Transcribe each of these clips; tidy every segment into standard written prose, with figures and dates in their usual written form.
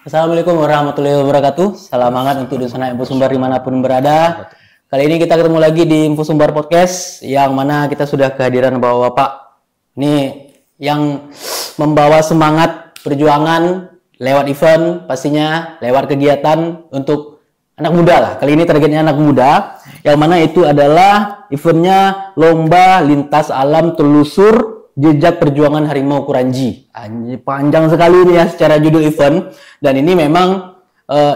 Assalamualaikum warahmatullahi wabarakatuh. Salam hangat untuk Dusana Info Sumbar dimanapun berada. Kali ini kita ketemu lagi di Info Sumbar Podcast, yang mana kita sudah kehadiran bapak-bapak ini yang membawa semangat perjuangan lewat event, pastinya lewat kegiatan untuk anak muda lah. Kali ini targetnya anak muda, yang mana itu adalah eventnya Lomba Lintas Alam Telusur Jejak Perjuangan Harimau Kuranji. Panjang sekali ini ya secara judul event, dan ini memang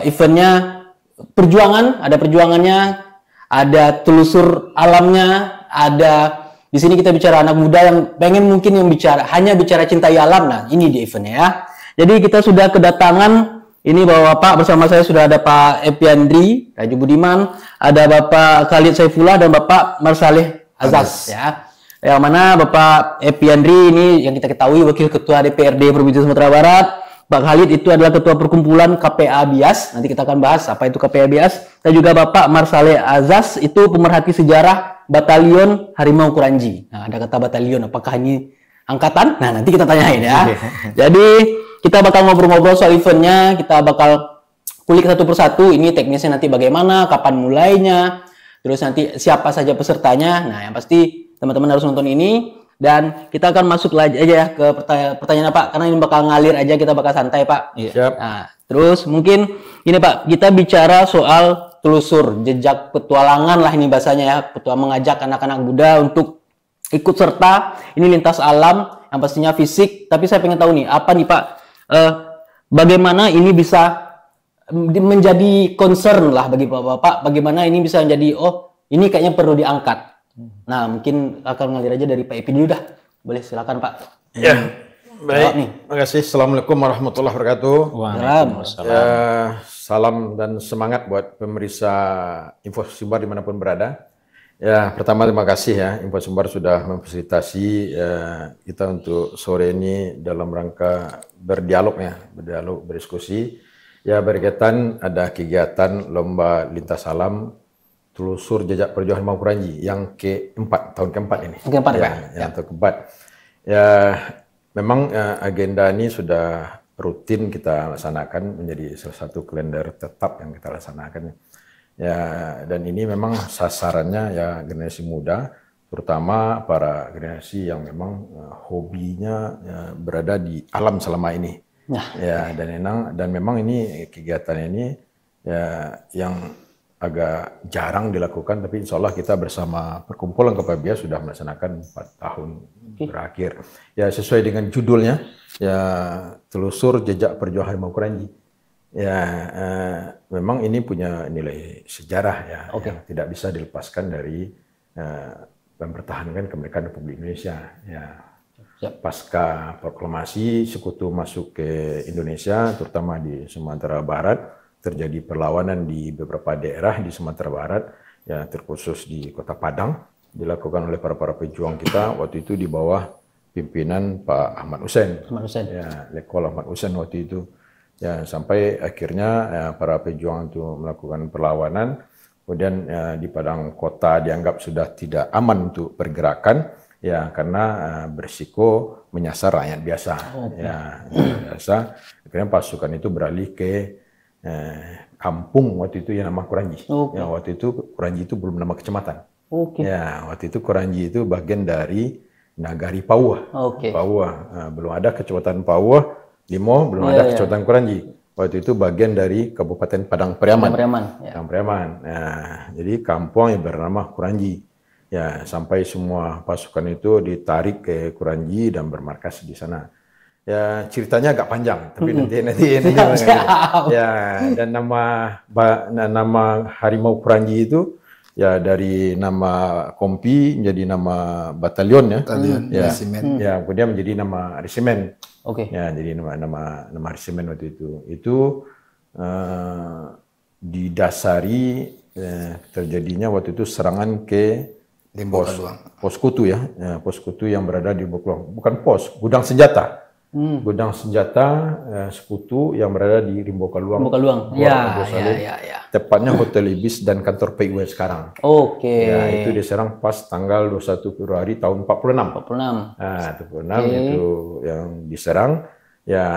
eventnya perjuangan, ada perjuangannya, ada telusur alamnya, ada di sini kita bicara anak muda yang pengen mungkin yang hanya bicara cintai alam. Nah, ini di eventnya ya. Jadi kita sudah kedatangan ini bapak-bapak, bersama saya sudah ada Pak Epiandri Raju Budiman, ada Bapak Khalid Saifullah dan Bapak Marsaleh Azaz ya. Yang mana Bapak Epiandri ini yang kita ketahui Wakil Ketua DPRD Provinsi Sumatera Barat. Pak Khalid itu adalah Ketua Perkumpulan KPA Bias. Nanti kita akan bahas apa itu KPA Bias. Dan juga Bapak Marsaleh Azaz itu pemerhati sejarah Batalion Harimau Kuranji. Nah, ada kata batalion, apakah ini angkatan? Nah, nanti kita tanyain ya. Jadi kita bakal ngobrol-ngobrol soal eventnya. Kita bakal kulik satu persatu. Ini teknisnya nanti bagaimana, kapan mulainya, terus nanti siapa saja pesertanya. Nah, yang pasti teman-teman harus nonton ini, dan kita akan masuk aja ya ke pertanyaan Pak, karena ini bakal ngalir aja, kita bakal santai Pak. Siap. Nah, terus mungkin ini Pak, kita bicara soal telusur jejak petualangan lah ini bahasanya ya, mengajak anak-anak muda untuk ikut serta ini lintas alam yang pastinya fisik. Tapi saya pengen tahu nih, apa nih Pak, bagaimana ini bisa menjadi concern lah bagi Bapak, bagaimana ini bisa menjadi, oh ini kayaknya perlu diangkat. Nah, mungkin akan ngalir aja dari Pak Epi dulu dah. Boleh, silakan Pak. Ya, baik. Terima kasih. Assalamualaikum warahmatullahi wabarakatuh. Waalaikumsalam. Ya, salam dan semangat buat pemirsa Info Sumbar dimanapun berada. Ya, pertama terima kasih ya, Info Sumbar sudah memfasilitasi kita untuk sore ini dalam rangka berdialog ya, berdiskusi. Ya, berkaitan ada kegiatan Lomba Lintas Alam Telusur Jejak Perjuangan Harimau Kuranji yang keempat, tahun keempat ini. Keempat ya, yang tahun keempat. Ya, memang agenda ini sudah rutin kita laksanakan, menjadi salah satu kalender tetap yang kita laksanakan. Ya, dan ini memang sasarannya ya generasi muda, terutama para generasi yang memang hobinya berada di alam selama ini. Nah, ya, dan memang ini kegiatan ini ya yang agak jarang dilakukan, tapi insya Allah kita bersama Perkumpulan KPA Bias sudah melaksanakan 4 tahun berakhir. Ya, sesuai dengan judulnya, ya Telusur Jejak Perjuangan Harimau Kuranji. Ya, memang ini punya nilai sejarah ya, yang tidak bisa dilepaskan dari mempertahankan kemerdekaan Republik Indonesia. Ya, pasca proklamasi Sekutu masuk ke Indonesia, terutama di Sumatera Barat, terjadi perlawanan di beberapa daerah di Sumatera Barat, ya terkhusus di Kota Padang, dilakukan oleh para pejuang kita waktu itu di bawah pimpinan Pak Ahmad Hussein. Ya, Lekol Ahmad Hussein waktu itu. Ya, sampai akhirnya ya, para pejuang itu melakukan perlawanan, kemudian ya, di Padang Kota dianggap sudah tidak aman untuk pergerakan, ya karena berisiko menyasar rakyat biasa. Ya, biasa. Akhirnya pasukan itu beralih ke kampung waktu itu yang nama Kuranji. Ya, waktu itu Kuranji itu belum nama kecamatan. Ya, waktu itu Kuranji itu bagian dari Nagari Pauah. Pauah. Belum ada kecamatan Pauah, Limo, belum ada kecamatan Kuranji. Waktu itu bagian dari Kabupaten Padang Pariaman. Padang Pariaman. Nah, jadi kampung yang bernama Kuranji. Ya, sampai semua pasukan itu ditarik ke Kuranji dan bermarkas di sana. Ya, ceritanya agak panjang, tapi nanti ya, dan nama Harimau Kuranji itu ya dari nama kompi menjadi nama batalion ya. Ya, ya, kemudian menjadi nama resimen. Ya, jadi nama resimen waktu itu. Itu didasari terjadinya waktu itu serangan ke pos kutu ya, pos kutu yang berada di Bokluang. Bukan pos, gudang senjata. Gudang senjata sekutu yang berada di Rimbokaluang. Ya. Tepatnya Hotel Ibis dan kantor PIW sekarang. Ya, itu diserang pas tanggal 21 Februari tahun 46. Nah, 46 itu yang diserang. ya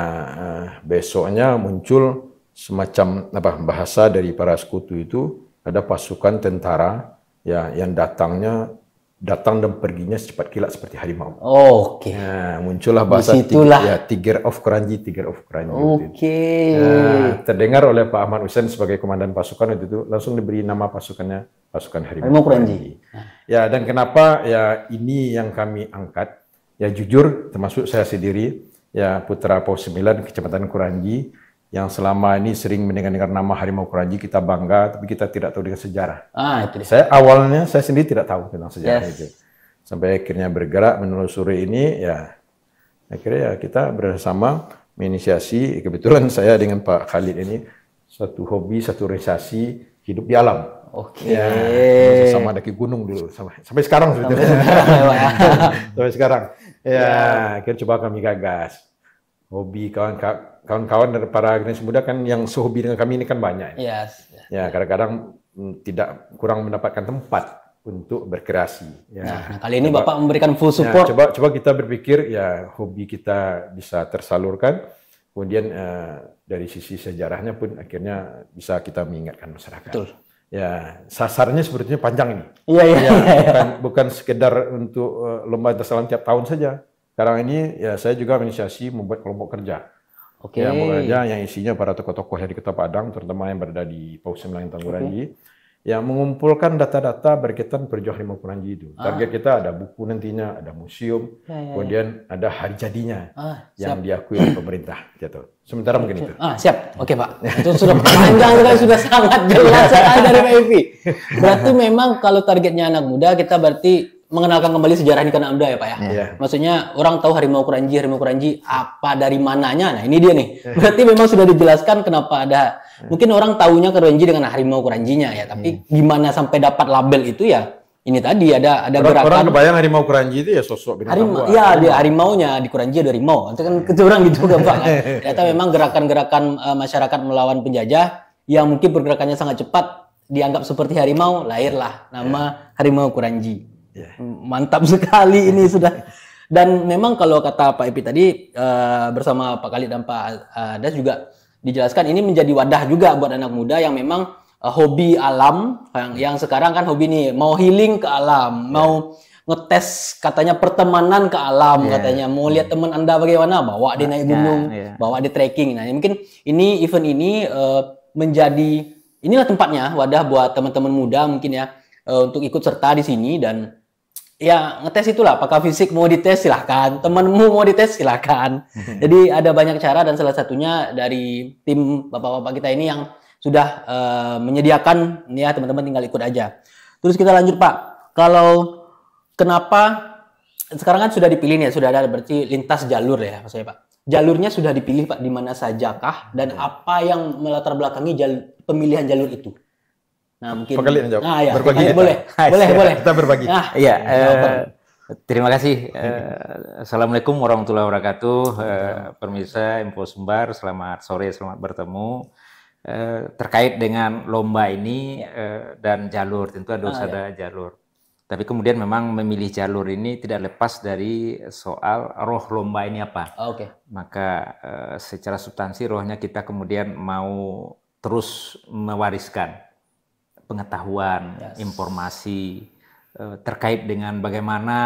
besoknya muncul semacam bahasa dari para sekutu itu, ada pasukan tentara ya yang datang dan perginya secepat kilat seperti harimau. Oke. Ya, muncullah bahasa Tiger of Kranji. Oke. Terdengar oleh Pak Ahmad Hussein sebagai komandan pasukan itu, langsung diberi nama pasukannya pasukan harimau Kranji. Ya, dan kenapa ya ini yang kami angkat? Ya jujur, termasuk saya sendiri, ya putra Pos 9 Kecamatan Kranji, yang selama ini sering mendengar nama harimau Kranji, kita bangga, tapi kita tidak tahu dengan sejarah. Itu dia. Saya sendiri tidak tahu tentang sejarah itu. Sampai akhirnya bergerak menelusuri ini, ya akhirnya ya kita bersama menginisiasi, kebetulan saya dengan Pak Khalid ini satu hobi, satu organisasi hidup di alam. Ya, sama daki gunung dulu, sampai sekarang sebetulnya. Sampai sekarang. Ya, akhirnya coba kami gagas. Hobi kawan-kawan dari para generasi muda kan yang sehobi dengan kami ini kan banyak. Ya, kadang-kadang kurang mendapatkan tempat untuk berkreasi. Ya. Nah, kali ini Bapak memberikan full support. Coba kita berpikir ya hobi kita bisa tersalurkan, kemudian dari sisi sejarahnya pun akhirnya bisa kita mengingatkan masyarakat. Betul. Ya, sasarnya sebetulnya panjang ini. Bukan sekedar untuk lomba lintas alam tiap tahun saja. Sekarang ini ya saya juga menginisiasi membuat kelompok kerja. Kelompok kerja yang isinya para tokoh-tokoh yang di Kota Padang, terutama yang berada di Pos 9 Kranji, yang mengumpulkan data-data berkaitan perjuangan harimau Kranji itu. Target kita ada buku nantinya, ada museum, kemudian ada hari jadinya yang diakui oleh pemerintah. Sementara mungkin itu. Siap. Oke Pak. Itu sudah panjang sekali, sudah sangat jelas dari Pak Evi. Berarti memang kalau targetnya anak muda, kita berarti mengenalkan kembali sejarah ini ke anak muda ya Pak ya. Maksudnya orang tahu harimau Kranji apa dari mananya. Nah ini dia nih. Berarti memang sudah dijelaskan kenapa ada. Mungkin orang tahunya Kranji dengan harimau Kranjinya ya, tapi gimana sampai dapat label itu ya. Ini tadi ada gerakan. Orang kebayang harimau Kranji itu ya sosok binatang harimau. Iya, dia harimaunya di Kranji ada harimau. Itu kan kecurangan gitu kan Pak. Ternyata memang gerakan-gerakan masyarakat melawan penjajah yang mungkin pergerakannya sangat cepat dianggap seperti harimau, lahirlah nama harimau Kranji. Mantap sekali ini sudah. Dan memang kalau kata Pak Epi tadi bersama Pak Khalid dan Pak Adas juga dijelaskan ini menjadi wadah juga buat anak muda yang memang hobi alam, yang sekarang kan hobi nih mau healing ke alam, mau ngetes katanya pertemanan ke alam, katanya mau lihat teman Anda bagaimana, bawa dia naik gunung, bawa dia trekking. Nah mungkin ini event ini menjadi inilah tempatnya wadah buat teman-teman muda mungkin ya untuk ikut serta di sini. Dan ya ngetes itulah, apakah fisik mau dites silahkan, temanmu mau dites silahkan. Jadi ada banyak cara dan salah satunya dari tim bapak-bapak kita ini yang sudah menyediakan ya, teman-teman tinggal ikut aja. Terus kita lanjut Pak, kalau kenapa sekarang kan sudah dipilih nih, sudah ada berarti lintas jalur ya maksudnya Pak. Jalurnya sudah dipilih Pak, di mana sajakah dan apa yang melatar belakangi pemilihan jalur itu? Nah, mungkin berbagi. Boleh. Kita berbagi. Terima kasih. Assalamualaikum warahmatullahi wabarakatuh. Pemirsa Info Sumbar, selamat sore, selamat bertemu. Terkait dengan lomba ini dan jalur, tentu ada jalur. Tapi kemudian memang memilih jalur ini tidak lepas dari soal roh lomba ini apa. Maka secara substansi rohnya kita kemudian mau terus mewariskan pengetahuan, informasi terkait dengan bagaimana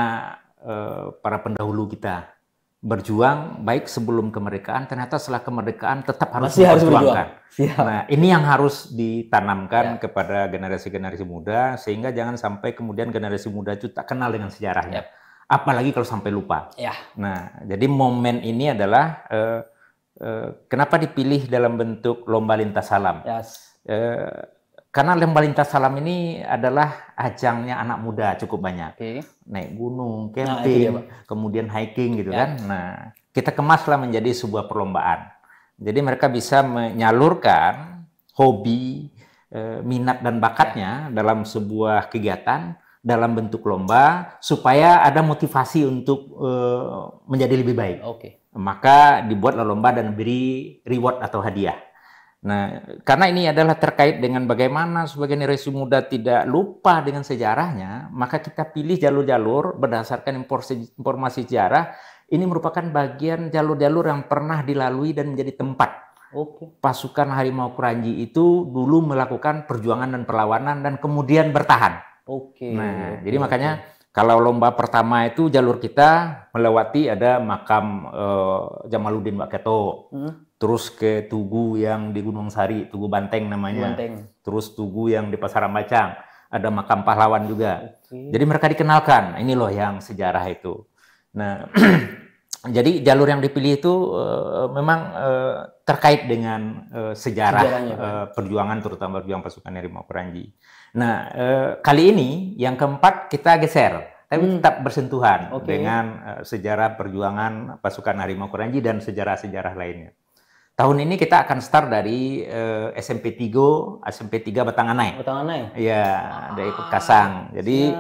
para pendahulu kita berjuang, baik sebelum kemerdekaan, ternyata setelah kemerdekaan tetap harus diperjuangkan. Nah, ini yang harus ditanamkan kepada generasi-generasi muda, sehingga jangan sampai kemudian generasi muda itu tak kenal dengan sejarahnya. Apalagi kalau sampai lupa. Nah, jadi momen ini adalah kenapa dipilih dalam bentuk lomba lintas alam. Karena lomba lintas alam ini adalah ajangnya anak muda cukup banyak. Naik gunung, camping, kemudian hiking gitu kan. Nah, kita kemaslah menjadi sebuah perlombaan. Jadi mereka bisa menyalurkan hobi, minat dan bakatnya dalam sebuah kegiatan dalam bentuk lomba supaya ada motivasi untuk menjadi lebih baik. Maka dibuatlah lomba dan beri reward atau hadiah. Nah, karena ini adalah terkait dengan bagaimana sebagai generasi muda tidak lupa dengan sejarahnya, maka kita pilih jalur-jalur berdasarkan informasi sejarah ini merupakan bagian jalur-jalur yang pernah dilalui dan menjadi tempat pasukan Harimau Kranji itu dulu melakukan perjuangan dan perlawanan dan kemudian bertahan. Jadi makanya kalau lomba pertama itu jalur kita melewati ada makam Jamaluddin Waketo, terus ke Tugu yang di Gunung Sari, Tugu Banteng namanya, terus Tugu yang di Pasaran Bacang, ada makam pahlawan juga. Jadi mereka dikenalkan, ini loh yang sejarah itu. Nah, jadi jalur yang dipilih itu memang terkait dengan sejarah perjuangan, terutama perjuangan pasukan Harimau Kranji. Nah, kali ini yang keempat kita geser, tapi tetap bersentuhan dengan sejarah perjuangan pasukan Harimau Kranji dan sejarah-sejarah lainnya. Tahun ini kita akan start dari SMP 3 Batanganai. Ya, dari Kasang. Jadi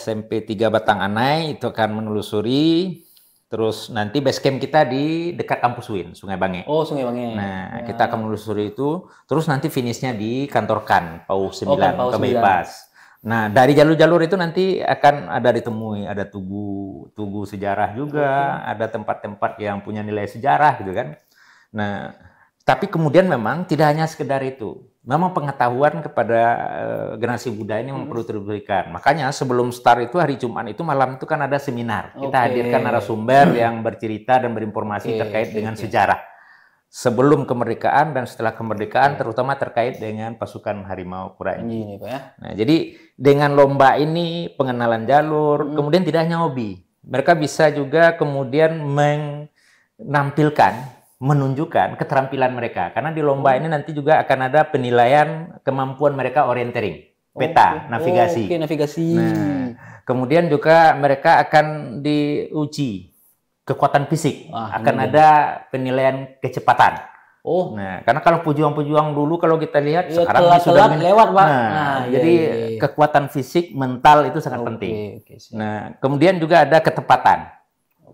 SMP 3 Batanganai itu akan menelusuri. Terus nanti base camp kita di dekat kampus UIN, Sungai Bange. Sungai Bange. Nah, kita akan menelusuri itu. Terus nanti finishnya di kantor KAN, PAU 9, Kebypas. Nah, dari jalur-jalur itu nanti akan ada ditemui, ada tugu sejarah juga, ada tempat-tempat yang punya nilai sejarah gitu kan. Nah, tapi kemudian memang tidak hanya sekedar itu. Memang pengetahuan kepada generasi muda ini memang perlu diberikan. Makanya sebelum start itu hari Jumat itu malam itu kan ada seminar. Kita hadirkan narasumber yang bercerita dan berinformasi terkait dengan sejarah. Sebelum kemerdekaan dan setelah kemerdekaan terutama terkait dengan pasukan Harimau Kranji. Nah, jadi dengan lomba ini pengenalan jalur, kemudian tidak hanya hobi. Mereka bisa juga kemudian menampilkan menunjukkan keterampilan mereka karena di lomba ini nanti juga akan ada penilaian kemampuan mereka orientering, peta, navigasi. Nah, kemudian juga mereka akan diuji kekuatan fisik, akan ada penilaian kecepatan. Nah, karena kalau pejuang-pejuang dulu kalau kita lihat sekarang sudah lewat, Pak. Jadi kekuatan fisik, mental itu sangat penting. Nah, kemudian juga ada ketepatan.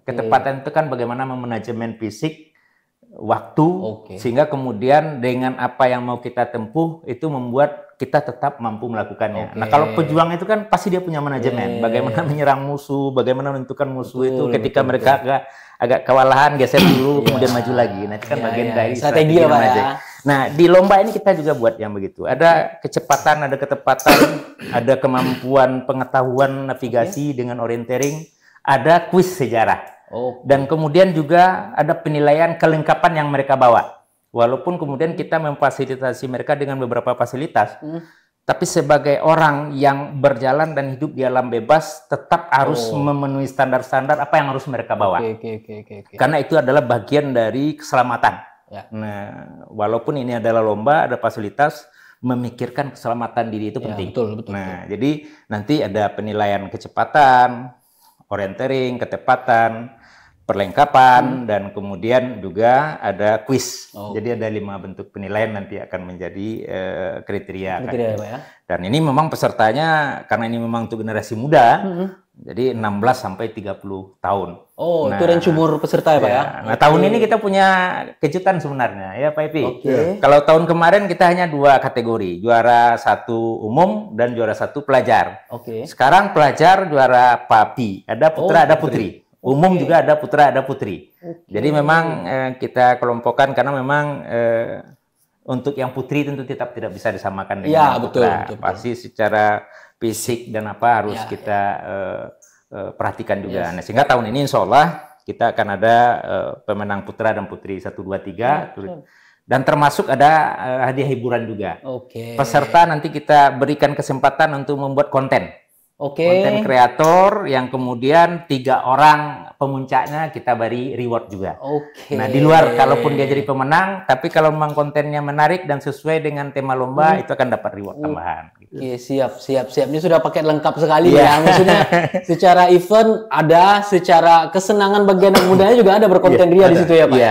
Ketepatan itu kan bagaimana memanajemen fisik waktu sehingga kemudian dengan apa yang mau kita tempuh itu membuat kita tetap mampu melakukannya. Nah, kalau pejuang itu kan pasti dia punya manajemen, bagaimana menyerang musuh, bagaimana menentukan musuh itu ketika mereka agak kewalahan geser dulu kemudian maju lagi. Nah, itu kan bagian dari strategi ya. Nah, di lomba ini kita juga buat yang begitu. Ada kecepatan, ada ketepatan, ada kemampuan pengetahuan navigasi dengan orientering, ada kuis sejarah. Dan kemudian juga ada penilaian kelengkapan yang mereka bawa. Walaupun kemudian kita memfasilitasi mereka dengan beberapa fasilitas, tapi sebagai orang yang berjalan dan hidup di alam bebas, tetap harus memenuhi standar-standar apa yang harus mereka bawa. Karena itu adalah bagian dari keselamatan. Nah, walaupun ini adalah lomba, ada fasilitas, memikirkan keselamatan diri itu penting. Nah, jadi nanti ada penilaian kecepatan, orientering, ketepatan, perlengkapan, dan kemudian juga ada kuis. Jadi ada 5 bentuk penilaian nanti akan menjadi kriteria ya. Dan ini memang pesertanya karena ini memang untuk generasi muda, jadi 16 sampai 30 tahun. Nah, itu range umur peserta ya, Pak ya? Nah, tahun ini kita punya kejutan sebenarnya ya, Pak Epi. Kalau tahun kemarin kita hanya 2 kategori, juara 1 umum dan juara 1 pelajar. Sekarang pelajar juara PAPI, ada putra, ada putri. Umum juga ada putra, ada putri. Jadi memang kita kelompokkan karena memang untuk yang putri tentu tetap tidak bisa disamakan dengan putra. Pasti secara fisik dan apa harus kita perhatikan juga. Nah, sehingga tahun ini insya Allah kita akan ada pemenang putra dan putri 1, 2, 3. Dan termasuk ada hadiah hiburan juga. Peserta nanti kita berikan kesempatan untuk membuat konten. Konten kreator yang kemudian 3 orang pemuncaknya kita beri reward juga. Nah, di luar kalaupun dia jadi pemenang, tapi kalau memang kontennya menarik dan sesuai dengan tema lomba, itu akan dapat reward tambahan. Siap. Ini sudah paket lengkap sekali ya. Maksudnya secara event ada, secara kesenangan bagi anak mudanya juga ada berkonten ria di situ ya, Pak.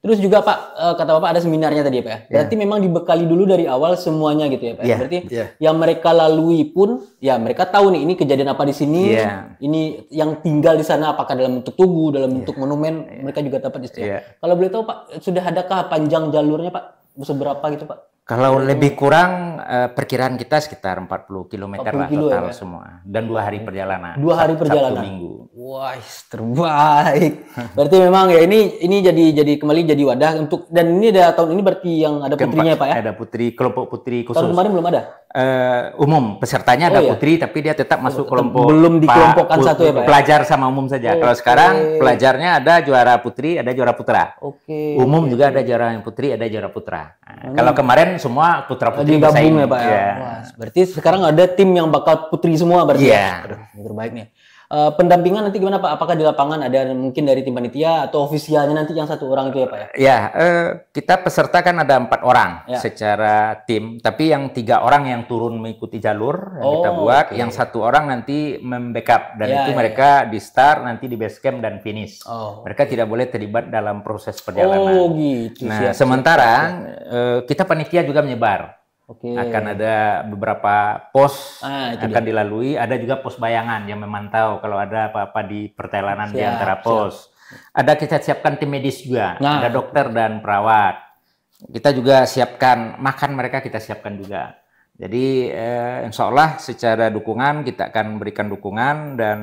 Terus juga Pak, kata Bapak ada seminarnya tadi ya Pak ya? Berarti memang dibekali dulu dari awal semuanya gitu ya Pak? Berarti yang mereka lalui pun, ya mereka tahu nih ini kejadian apa di sini, ini yang tinggal di sana apakah dalam bentuk tugu, dalam bentuk monumen, mereka juga dapat istilah. Kalau boleh tahu Pak, sudah adakah panjang jalurnya Pak? Seberapa gitu Pak? Kalau lebih kurang perkiraan kita sekitar 40 km 40 lah kilo total ya? semua. Dan 2 hari perjalanan. 2 hari Sabtu perjalanan. Minggu. Wah, terbaik. Berarti memang ya ini jadi kembali jadi wadah untuk, dan ini ada tahun ini berarti yang ada putrinya Pak ya? Ada putri, kelompok putri khusus. Tahun kemarin belum ada? Umum pesertanya ada putri, tapi dia tetap masuk kelompok. Belum dikelompokkan satu ya Pak? Pelajar sama umum saja. Kalau sekarang pelajarnya ada juara putri, ada juara putra. Umum juga ada juara yang putri, ada juara putra. Nah, kalau kemarin semua putra putri digabung ya Pak ya? Wah, berarti sekarang ada tim yang bakal putri semua berarti ya? Aduh, ini terbaik nih. Pendampingan nanti gimana Pak? Apakah di lapangan ada mungkin dari tim panitia atau ofisialnya nanti yang 1 orang itu ya Pak ya? Ya, kita peserta kan ada 4 orang secara tim, tapi yang 3 orang yang turun mengikuti jalur yang kita buat, yang 1 orang nanti membackup dan itu mereka di start, nanti di base camp dan finish. Mereka tidak boleh terlibat dalam proses perjalanan. Oh gitu. Nah, sementara kita panitia juga menyebar. Akan ada beberapa pos akan dilalui, ada juga pos bayangan yang memantau kalau ada apa-apa di perjalanan di antara pos. Ada kita siapkan tim medis juga, ada dokter dan perawat. Kita juga siapkan makan mereka, kita siapkan juga. Jadi insya Allah secara dukungan kita akan berikan dukungan dan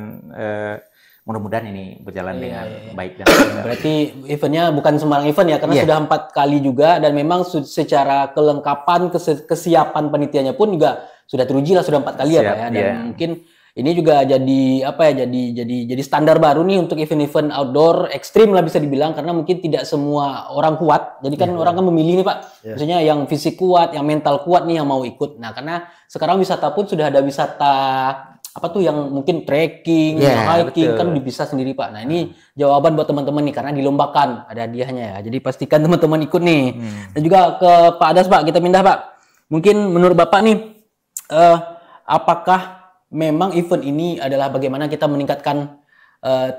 mudah-mudahan ini berjalan dengan baik dan benar. Berarti eventnya bukan sembarang event ya, karena sudah 4 kali juga dan memang secara kelengkapan kesiapan panitianya pun juga sudah teruji lah, sudah 4 kali ya Pak ya. Dan mungkin ini juga jadi apa ya, jadi standar baru nih untuk event-event outdoor ekstrim lah bisa dibilang, karena mungkin tidak semua orang kuat. Jadi kan orang kan memilih nih Pak, maksudnya yang fisik kuat, yang mental kuat nih yang mau ikut. Nah, karena sekarang wisata pun sudah ada wisata apa tuh yang mungkin trekking, hiking, kan dipisah sendiri Pak. Nah, ini jawaban buat teman-teman nih, karena dilombakan, ada hadiahnya ya. Jadi pastikan teman-teman ikut nih. Dan juga ke Pak Adas Pak, kita pindah Pak. Mungkin menurut Bapak nih, apakah memang event ini adalah bagaimana kita meningkatkan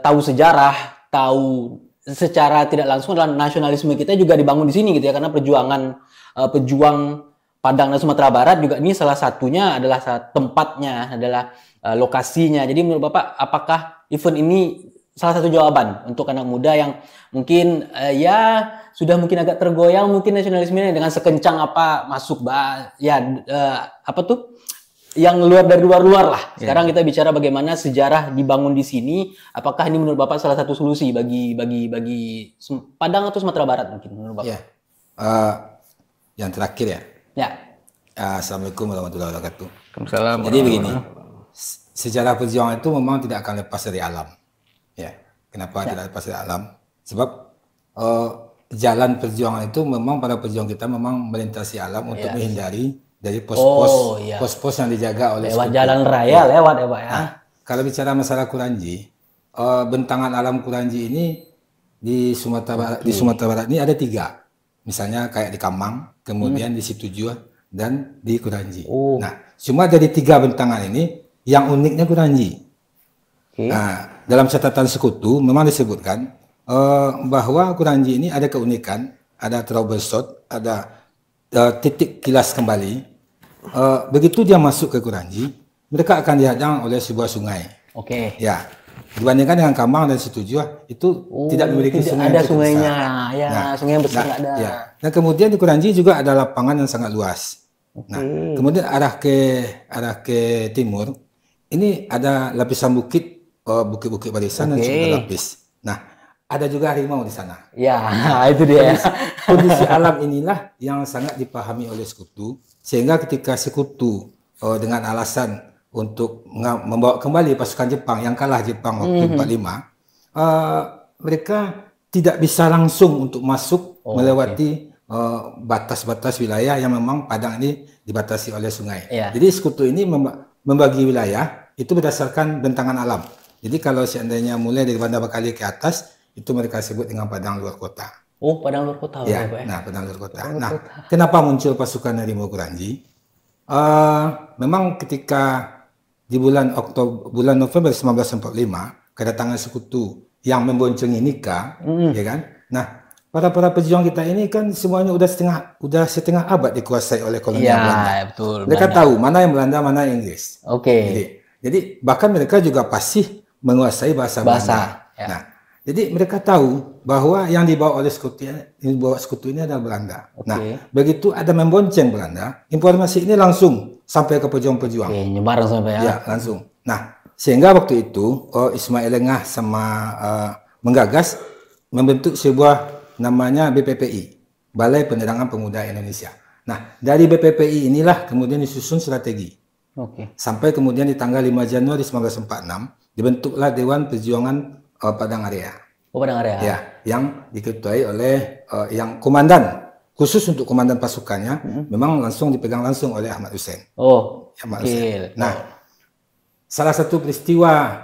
tahu sejarah, tahu secara tidak langsung adalah nasionalisme kita juga dibangun di sini gitu ya, karena pejuang Padang dan Sumatera Barat juga ini salah satunya adalah tempatnya, adalah lokasinya. Jadi menurut Bapak, apakah event ini salah satu jawaban untuk anak muda yang mungkin ya sudah mungkin agak tergoyang mungkin nasionalismenya dengan sekencang apa masuk apa tuh yang dari luar lah. Sekarang kita bicara bagaimana sejarah dibangun di sini. Apakah ini menurut Bapak salah satu solusi bagi Padang atau Sumatera Barat mungkin menurut Bapak? Yang terakhir ya. Assalamualaikum warahmatullahi wabarakatuh. Jadi begini, sejarah perjuangan itu memang tidak akan lepas dari alam. Ya, kenapa tidak lepas dari alam? Sebab jalan perjuangan itu memang para pejuang kita memang melintasi alam untuk menghindari dari pos-pos yang dijaga oleh lewat jalan raya lewat ya Pak ya. Nah, kalau bicara masalah Kuranji, bentangan alam Kuranji ini di Sumatera Barat ini ada 3. Misalnya kayak di Kamang, kemudian di Situjua dan di Kuranji. Nah, cuma dari 3 bentangan ini yang uniknya Kuranji. Nah, dalam catatan sekutu memang disebutkan bahwa Kuranji ini ada keunikan, ada troubleshot, ada titik kilas kembali. Begitu dia masuk ke Kuranji, mereka akan dihadang oleh sebuah sungai. Ya, dibandingkan dengan Kamang dan Situjua itu tidak memiliki sungai. Ada sungainya, sungai yang besar ada. Nah, kemudian di Kuranji juga ada lapangan yang sangat luas. Nah, kemudian arah ke timur ini ada lapisan bukit-bukit barisan dan cukup lapis. Nah, ada juga harimau di sana. Ya, itu dia. Kondisi alam inilah yang sangat dipahami oleh sekutu, sehingga ketika sekutu dengan alasan untuk membawa kembali pasukan Jepang yang kalah Jepang waktu 45, mereka tidak bisa langsung untuk masuk melewati batas-batas wilayah yang memang Padang ini dibatasi oleh sungai. Jadi sekutu ini membagi wilayah itu berdasarkan bentangan alam. Jadi kalau seandainya mulai dari Bandar Bekali ke atas, itu mereka sebut dengan Padang luar kota. Padang luar kota. Nah, Padang luar kota. Kenapa muncul pasukan harimau Kuranji? Memang ketika di bulan November 1945 kedatangan sekutu yang memboncengi Nika, ya kan? Nah, para pejuang kita ini kan semuanya udah setengah abad dikuasai oleh kolonial Belanda. Betul. Mereka tahu mana yang Belanda, mana yang Inggris. Jadi bahkan mereka juga pasti menguasai bahasa Belanda. Jadi mereka tahu bahwa yang dibawa oleh sekutu ini adalah Belanda. Nah, begitu ada membonceng Belanda, informasi ini langsung sampai ke pejuang-pejuang. Nyebar sampai ya. Ya, langsung. Nah, sehingga waktu itu Ismail Lengah sama menggagas membentuk sebuah namanya BPPI, Balai Penerangan Pemuda Indonesia. Nah, dari BPPI inilah kemudian disusun strategi. Sampai kemudian di tanggal 5 Januari 1946 dibentuklah Dewan Perjuangan Padang Area. Padang Area. Ya, yang diketuai oleh yang komandan khusus untuk komandan pasukannya memang langsung dipegang langsung oleh Ahmad Hussein. Hussein. Nah, salah satu peristiwa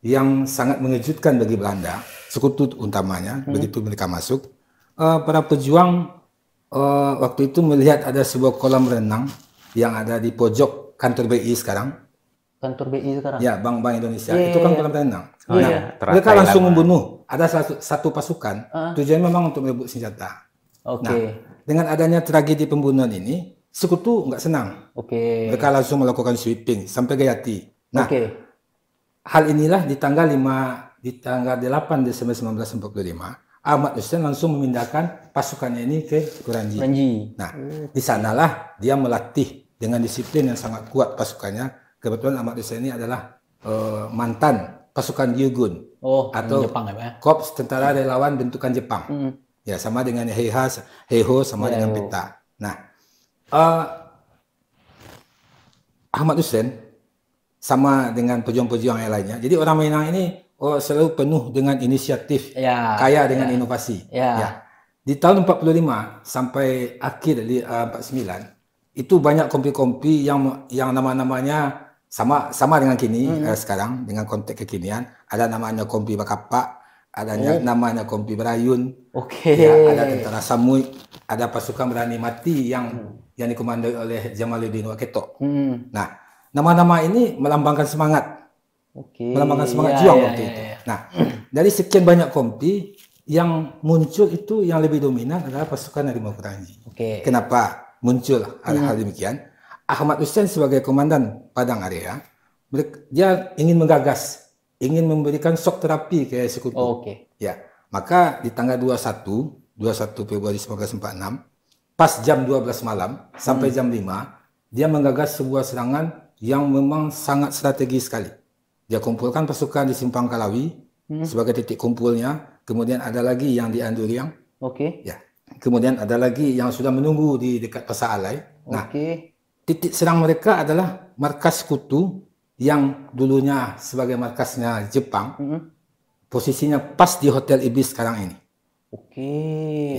yang sangat mengejutkan bagi Belanda, sekutu utamanya, begitu mereka masuk, para pejuang waktu itu melihat ada sebuah kolam renang yang ada di pojok kantor BI sekarang. Kantor BI sekarang? Ya, Bank Indonesia. Itu kan kolam renang. Mereka langsung membunuh. Ada satu pasukan, tujuannya memang untuk merebut senjata. Nah, dengan adanya tragedi pembunuhan ini, sekutu nggak senang. Mereka langsung melakukan sweeping sampai Gayati. Nah, hal inilah di tanggal 8 Desember 1945, Ahmad Hussein langsung memindahkan pasukannya ini ke Kuranji. Nah, di sanalah dia melatih dengan disiplin yang sangat kuat pasukannya. Kebetulan Ahmad Hussein ini adalah mantan pasukan Yugun atau Jepang, ya? Korps Tentara Relawan bentukan Jepang. Ya, sama dengan Heiho sama dengan Peta. Nah, Ahmad Hussein sama dengan pejuang-pejuang yang lainnya. Jadi orang Minang ini selalu penuh dengan inisiatif, kaya dengan inovasi. Ya. Di tahun 45 sampai akhir di 49 itu banyak kompi-kompi yang nama-namanya sama dengan kini sekarang dengan konteks kekinian. Ada namanya Kompi Bakapak, ada namanya Kompi Berayun. Ada Tentara Samui, ada pasukan berani mati yang dikomandoi oleh Jamaluddin Waketo. Nah, nama-nama ini melambangkan semangat. Melambangkan semangat juang waktu itu. Nah, dari sekian banyak kompi yang muncul itu yang lebih dominan adalah pasukan Harimau Kuranji. Kenapa muncul hal-hal demikian? Ahmad Hussein sebagai komandan Padang Area, dia ingin menggagas, ingin memberikan shock terapi ke sekutu. Ya, maka di tanggal 21 Februari 1946, pas jam 12 malam sampai jam 5, dia menggagas sebuah serangan yang memang sangat strategis sekali. Dia kumpulkan pasukan di Simpang Kalawi sebagai titik kumpulnya. Kemudian ada lagi yang di Anduriang. Ya. Kemudian ada lagi yang sudah menunggu di dekat Pasar Alai. Nah, titik serang mereka adalah markas sekutu yang dulunya sebagai markasnya Jepang. Posisinya pas di Hotel Ibis sekarang ini.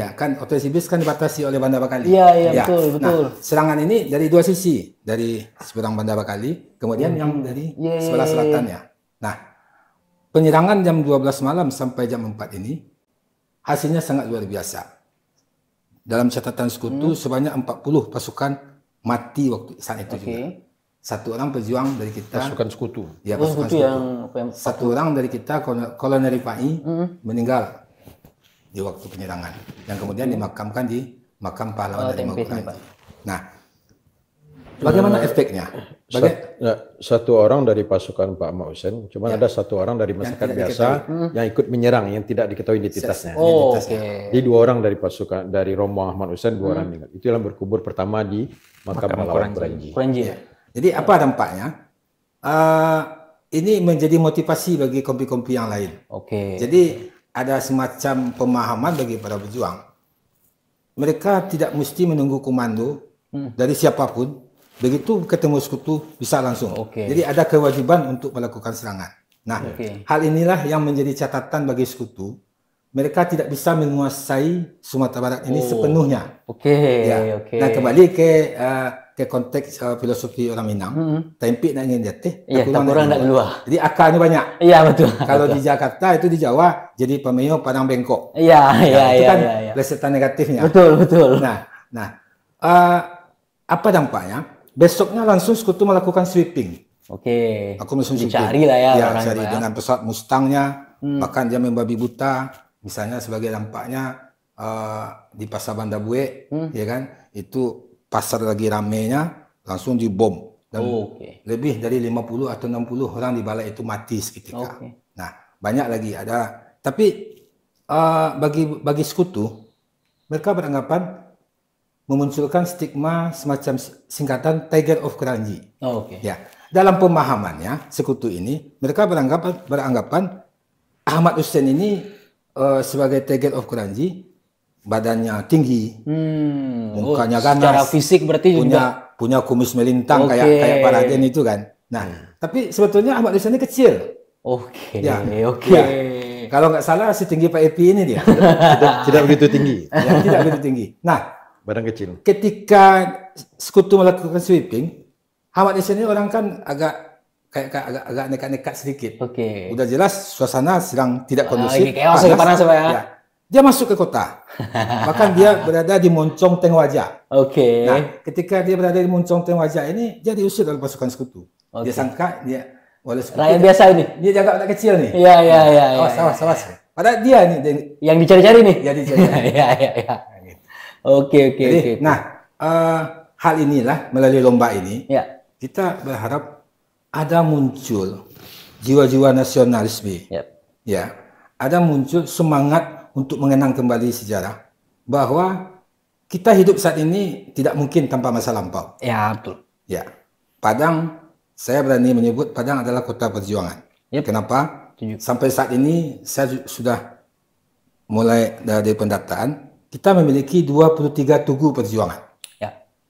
Ya kan, Hotel Ibis kan dibatasi oleh Bandar Bakali. Iya, betul. Nah, serangan ini dari dua sisi, dari seberang Bandar Bakali, kemudian yang dari sebelah selatannya. Nah, penyerangan jam 12 malam sampai jam 4 ini hasilnya sangat luar biasa. Dalam catatan sekutu sebanyak 40 pasukan mati waktu saat itu juga. Satu orang pejuang dari kita. Pasukan sekutu. Ya, pasukan sekutu. Satu orang dari kita, Kolonel Rifai, meninggal di waktu penyerangan. Yang kemudian dimakamkan di makam pahlawan Harimau Kuranji. Nah, bagaimana efeknya? Satu orang dari pasukan Pak Ahmad Hussein, cuma ada satu orang dari masyarakat biasa yang ikut menyerang, yang tidak diketahui identitasnya. Jadi dua orang dari pasukan dari rombongan Ahmad Hussein, dua orang meninggal. Itu yang berkubur pertama di makam pahlawan Kuranji. Jadi apa dampaknya? Ini menjadi motivasi bagi kompi-kompi yang lain. Jadi ada semacam pemahaman bagi para pejuang. Mereka tidak mesti menunggu komando dari siapapun. Begitu ketemu sekutu bisa langsung. Jadi ada kewajiban untuk melakukan serangan. Nah, hal inilah yang menjadi catatan bagi sekutu. Mereka tidak bisa menguasai Sumatera Barat ini sepenuhnya. Nah, kembali ke konteks filosofi orang Minang. Tempi nak ingin jatih, tak kurang nak keluar. Jadi akarnya banyak. Iya, betul. Kalau di Jakarta itu di Jawa jadi pemeo Padang Bengkok. Itu kan plesetan negatifnya. Betul. Nah, apa dampaknya? Besoknya langsung sekutu melakukan sweeping. Aku langsung dicari lah ya. Cari dengan pesawat Mustangnya, bahkan dia membabi buta. Misalnya sebagai dampaknya di Pasar Bandabue, ya kan? Itu pasar lagi ramenya, langsung dibom. Dan lebih dari 50 atau 60 orang di balai itu mati seketika. Nah, banyak lagi ada Tapi bagi sekutu, mereka beranggapan memunculkan stigma semacam singkatan Tiger of Kranji. Oh, oke. Ya, dalam pemahamannya sekutu ini mereka beranggapan Ahmad Hussein ini sebagai Tiger of Kranji, badannya tinggi, mukanya ganas, secara fisik berarti punya kumis melintang kayak Pak Raden itu kan. Nah, tapi sebetulnya Ahmad Hussein ini kecil. Oke. Ya, oke. Ya. Kalau nggak salah setinggi Pak Epi ini dia. Tidak begitu tinggi. Ya, tidak begitu tinggi. Nah, badan kecil. Ketika sekutu melakukan sweeping, Ahmad Hussein ini orang kan agak nekat-nekat sedikit. Oke. Udah jelas suasana sedang tidak kondusif. Panas ya. Ya. Dia masuk ke kota. Bahkan dia berada di Moncong Teng Wajah. Oke. Nah, ketika dia berada di Moncong Teng Wajah ini, dia diusir oleh pasukan sekutu. Dia sangka oleh sekutu. Rakyat biasa ini. Dia jaga anak kecil nih. Iya. Awas. Padahal dia nih yang dicari-cari nih. Dia dicari-cari. Iya. Oke. Nah, hal inilah melalui lomba ini, kita berharap ada muncul jiwa-jiwa nasionalisme. Ya, ada muncul semangat untuk mengenang kembali sejarah bahwa kita hidup saat ini tidak mungkin tanpa masa lampau. Ya, betul. Ya, Padang, saya berani menyebut Padang adalah kota perjuangan. Kenapa? Sampai saat ini saya sudah mulai dari pendataan, kita memiliki 23 tugu perjuangan.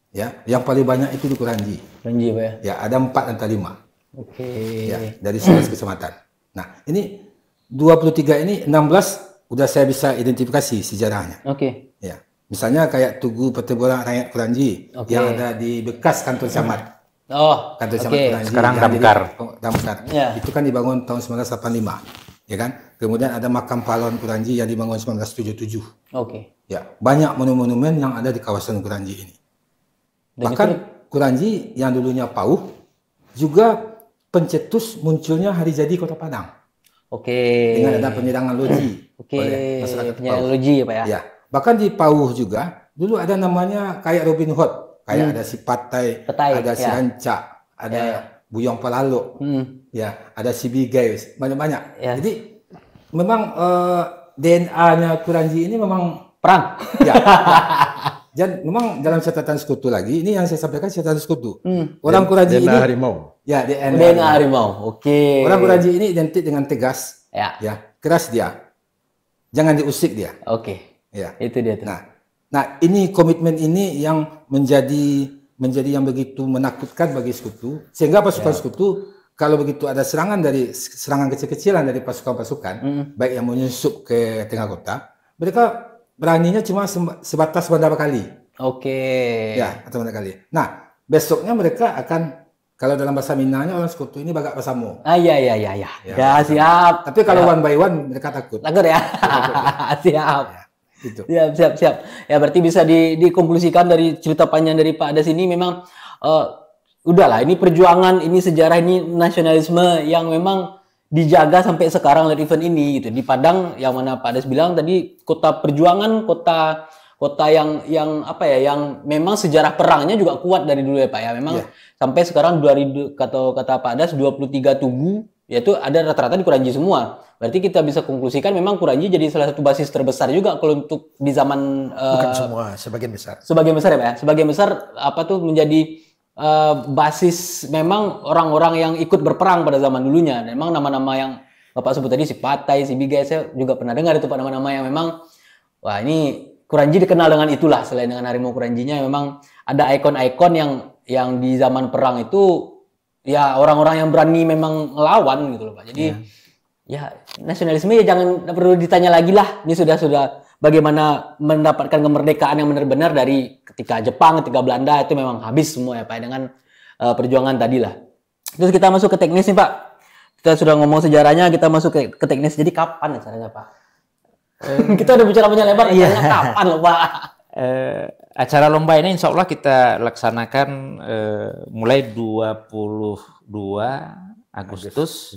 Ya, yang paling banyak itu di Kranji. Kranji, Pak ya? Ya, ada 4 atau 5. Oke. Ya, dari 11 kecamatan. Nah, ini 23 ini 16 udah saya bisa identifikasi sejarahnya. Oke. Ya, misalnya kayak Tugu Pertempuran Rakyat Kranji yang ada di bekas kantor camat. Kantor camat Kranji. Sekarang Damkar. Ya. Itu kan dibangun tahun 1985, ya kan? Kemudian ada makam pahlawan Kranji yang dibangun 1977. Oke. Ya, banyak monumen-monumen yang ada di kawasan Kranji ini. Bahkan Kranji yang dulunya pauh juga pencetus munculnya hari jadi Kota Padang. Oke. Dengan ada penyerangan loji oleh masyarakat Pauh. Loji ya Pak ya? Ya. Bahkan di Pauh juga dulu ada namanya kayak Robin Hood, kayak ada si Patai, ada si Rancak, ada Buyong Palalo, ya, ada si Bigai, banyak-banyak. Jadi memang DNA-nya Kranji ini memang perang. Ya. Dan memang dalam catatan sekutu lagi, ini yang saya sampaikan catatan sekutu. Orang Kranji ini harimau. Ya, DNA harimau. Oke. Orang Kranji ini identik dengan tegas. Ya. Keras dia. Jangan diusik dia. Oke. Ya. Itu dia tuh. Nah, ini komitmen ini yang menjadi yang begitu menakutkan bagi sekutu, sehingga pasukan sekutu kalau begitu ada serangan kecil-kecilan dari pasukan-pasukan, baik yang menyusup ke tengah kota, mereka beraninya cuma sebatas bandar kali. Oke. Ya, atau bandar kali. Nah, besoknya mereka akan, kalau dalam bahasa Minangnya orang sekutu ini bagak pasamo. Iya. Ya, siap. Tapi kalau one by one mereka takut. Takut ya. Siap. Ya, gitu. Siap. Ya, berarti bisa dikonklusikan dari cerita panjang dari Pak Adas ini memang udahlah, ini perjuangan, ini sejarah, ini nasionalisme yang memang dijaga sampai sekarang lihat event ini gitu. Di Padang yang mana Pak Adas bilang tadi kota perjuangan, kota yang apa ya, yang memang sejarah perangnya juga kuat dari dulu ya Pak ya. Memang sampai sekarang kata Pak Adas 23 tugu yaitu ada rata-rata di Kranji semua. Berarti kita bisa konklusikan memang Kranji jadi salah satu basis terbesar juga kalau untuk di zaman bukan semua, sebagian besar. Sebagian besar ya Pak ya. Sebagian besar apa tuh menjadi basis memang orang-orang yang ikut berperang pada zaman dulunya. Memang nama-nama yang Bapak sebut tadi, si Patai, si Bigai, saya juga pernah dengar itu Pak, nama-nama yang memang, wah ini Kranji dikenal dengan itulah. Selain dengan harimau Kranjinya, memang ada ikon-ikon yang di zaman perang itu, ya orang-orang yang berani memang ngelawan gitu loh Pak. Jadi ya nasionalisme ya jangan perlu ditanya lagi lah. Ini sudah bagaimana mendapatkan kemerdekaan yang benar-benar dari ketika Jepang, ketika Belanda itu memang habis semua ya Pak dengan perjuangan tadi lah. Terus kita masuk ke teknis nih Pak. Kita sudah ngomong sejarahnya, kita masuk ke teknis. Jadi kapan acaranya Pak? Kita udah bicara banyak lebar, acaranya kapan loh Pak? Acara lomba ini insya Allah kita laksanakan mulai 22 Agustus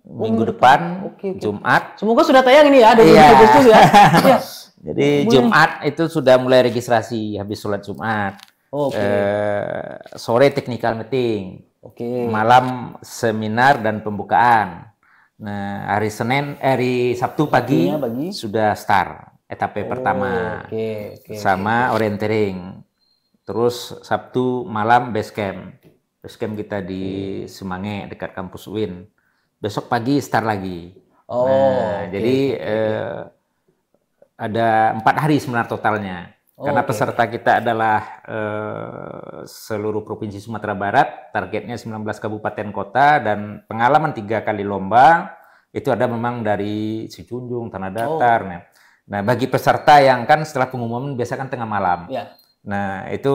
minggu depan, Jumat. Semoga sudah tayang ini ya, 22 Agustus ya. Jadi Jumat itu sudah mulai registrasi habis sholat Jumat. Sore technical meeting. Malam seminar dan pembukaan. Nah, hari Sabtu pagi sudah start etape pertama. Sama orienteering. Terus Sabtu malam base camp. Base camp kita di Semange dekat kampus UIN. Besok pagi start lagi. Jadi ada 4 hari sebenarnya totalnya. Karena peserta kita adalah seluruh provinsi Sumatera Barat, targetnya 19 kabupaten kota, dan pengalaman 3 kali lomba itu ada memang dari Sijunjung, Tanah Datar. Nah, bagi peserta yang kan setelah pengumuman biasa kan tengah malam. Nah, itu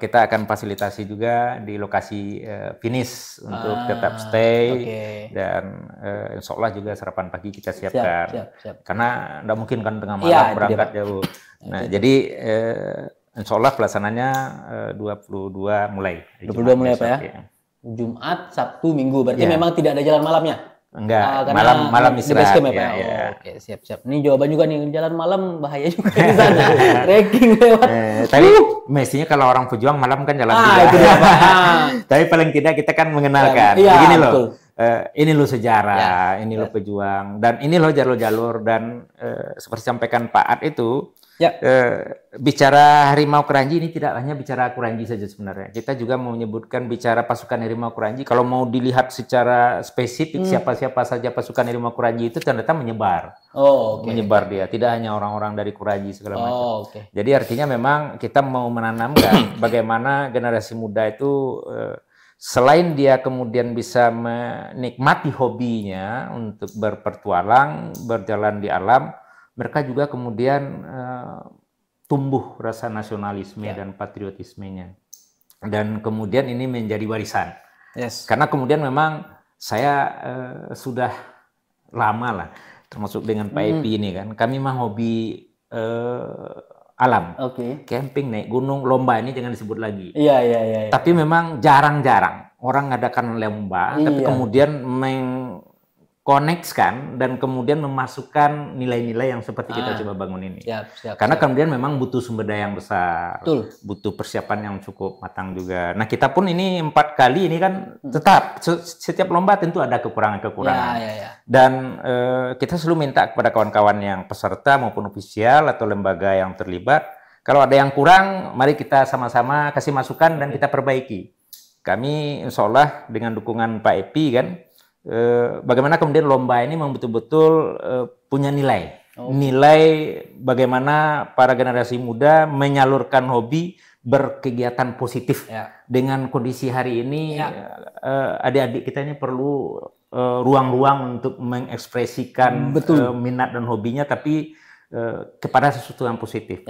kita akan fasilitasi juga di lokasi finish untuk tetap stay dan insya Allah juga sarapan pagi kita siapkan. Karena nggak mungkin kan tengah malam berangkat jauh. Nah, jadi insya Allah pelaksananya 22 mulai. 22 mulai Pak ya? Jumat, Sabtu, Minggu. Berarti memang tidak ada jalan malamnya? Enggak, malam istirahat. Oke, siap-siap. Ini jawaban juga nih, jalan malam bahaya juga di sana. Trekking lewat. Tapi mestinya kalau orang pejuang malam kan jalan juga. Itu dia, Pak. Tapi paling tidak kita kan mengenalkan. Begini loh, ini lo sejarah, ini lo pejuang, dan ini lo jalur-jalur, dan seperti sampaikan Pak Ad itu, bicara Harimau Kranji ini tidak hanya bicara Kranji saja sebenarnya. Kita juga mau menyebutkan bicara pasukan Harimau Kranji. Kalau mau dilihat secara spesifik siapa-siapa saja pasukan Harimau Kranji itu ternyata menyebar. Menyebar dia, tidak hanya orang-orang dari Kranji segala macam. Jadi artinya memang kita mau menanamkan bagaimana generasi muda itu selain dia kemudian bisa menikmati hobinya untuk berpetualang, berjalan di alam, mereka juga kemudian tumbuh rasa nasionalisme dan patriotismenya. Dan kemudian ini menjadi warisan. Karena kemudian memang saya sudah lama lah, termasuk dengan Pak Epi ini kan, kami mah hobi alam. Camping, naik gunung, lomba ini jangan disebut lagi. Tapi memang jarang-jarang orang ngadakan lomba, tapi kemudian konekskan dan kemudian memasukkan nilai-nilai yang seperti kita coba bangun ini. Karena kemudian memang butuh sumber daya yang besar, butuh persiapan yang cukup matang juga. Nah, kita pun ini 4 kali ini kan tetap setiap lomba tentu ada kekurangan-kekurangan. Dan kita selalu minta kepada kawan-kawan yang peserta maupun ofisial atau lembaga yang terlibat, kalau ada yang kurang, mari kita sama-sama kasih masukan dan kita perbaiki. Kami insya Allah dengan dukungan Pak Epi kan, bagaimana kemudian lomba ini memang betul-betul punya nilai. Nilai bagaimana para generasi muda menyalurkan hobi berkegiatan positif. Dengan kondisi hari ini, adik-adik kita ini perlu ruang-ruang untuk mengekspresikan minat dan hobinya, tapi kepada sesuatu yang positif.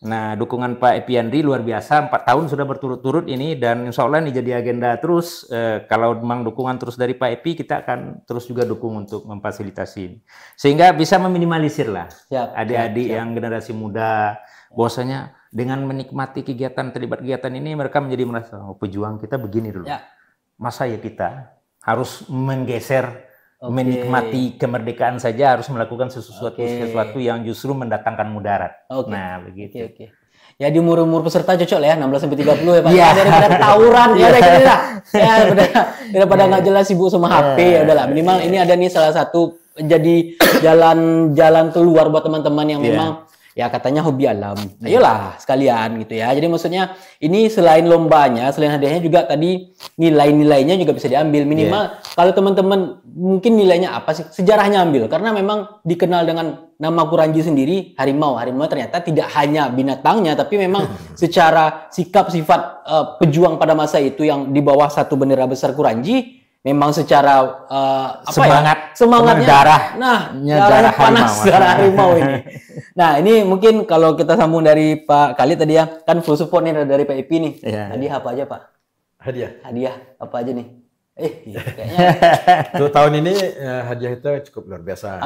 Nah, dukungan Pak Epi Andri luar biasa, 4 tahun sudah berturut-turut ini, dan insya Allah ini jadi agenda terus. Kalau memang dukungan terus dari Pak Epi, kita akan terus juga dukung untuk memfasilitasi ini. Sehingga bisa meminimalisir lah adik-adik yang generasi muda, bahwasanya dengan menikmati terlibat kegiatan ini, mereka menjadi merasa, pejuang kita begini dulu. Masa ya kita harus menggeser, menikmati kemerdekaan saja harus melakukan sesuatu yang justru mendatangkan mudarat. Nah, begitu. Ya di umur-umur peserta cocok lah ya, 16 sampai 30 ya Pak. Daripada tawuran ya daripada nggak jelas sibuk sama HP, ya udahlah. Minimal ini ada nih salah satu jadi jalan keluar buat teman-teman yang memang ya katanya hobi alam. Ayolah sekalian gitu ya. Jadi maksudnya ini selain lombanya, selain hadiahnya juga tadi nilai-nilainya juga bisa diambil. Minimal kalau teman-teman mungkin nilainya apa sih? Sejarahnya ambil. Karena memang dikenal dengan nama Kranji sendiri, harimau. Harimau ternyata tidak hanya binatangnya, tapi memang secara sikap sifat pejuang pada masa itu yang di bawah satu bendera besar Kranji, memang secara semangatnya darah panas darah harimau ini. Nah, ini mungkin kalau kita sambung dari Pak Khalid tadi ya, kan full support nih dari Pak Epi nih. Hadiah apa aja Pak? Hadiah apa aja nih? Kayaknya untuk tahun ini hadiah kita cukup luar biasa.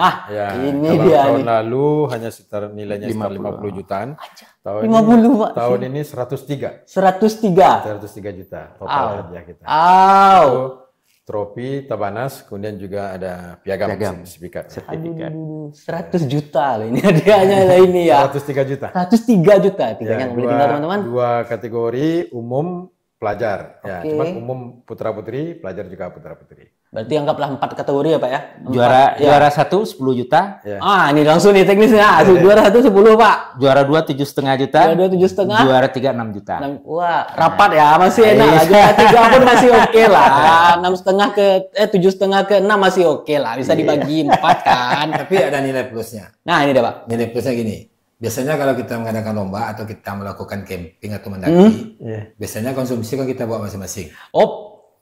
Ini kalau dia tahun nih. lalu hanya sekitar nilainya sekitar 50 jutaan. Tahun 50 Pak. Tahun ini 103 juta total hadiah kita. Itu trofi, tabanas, kemudian juga ada piagam. Sertifikat. 100 juta loh ini hadiahnya lah ini ya. 103 juta. 103 juta. Tinggal boleh tinggal teman-teman. 2 kategori umum, pelajar. Ya, cuman umum putra-putri, pelajar juga putra-putri. Berarti anggaplah 4 kategori ya Pak ya? Juara 1 10 juta. Ya. Ini langsung nih teknisnya. Juara 1 10 Pak. Juara 2 7,5 juta. Juara 2 7,5. Juara 3 6 juta. Wah, rapat ya, masih enak lah. Juara 3 pun masih oke lah. 6,5 ke 7,5 ke 6 masih oke lah. Bisa dibagi 4 kan. Tapi ada nilai plusnya. Nah, ini deh Pak. Nilai plusnya gini. Biasanya kalau kita mengadakan lomba atau kita melakukan camping atau mendaki, biasanya konsumsi kan kita bawa masing-masing.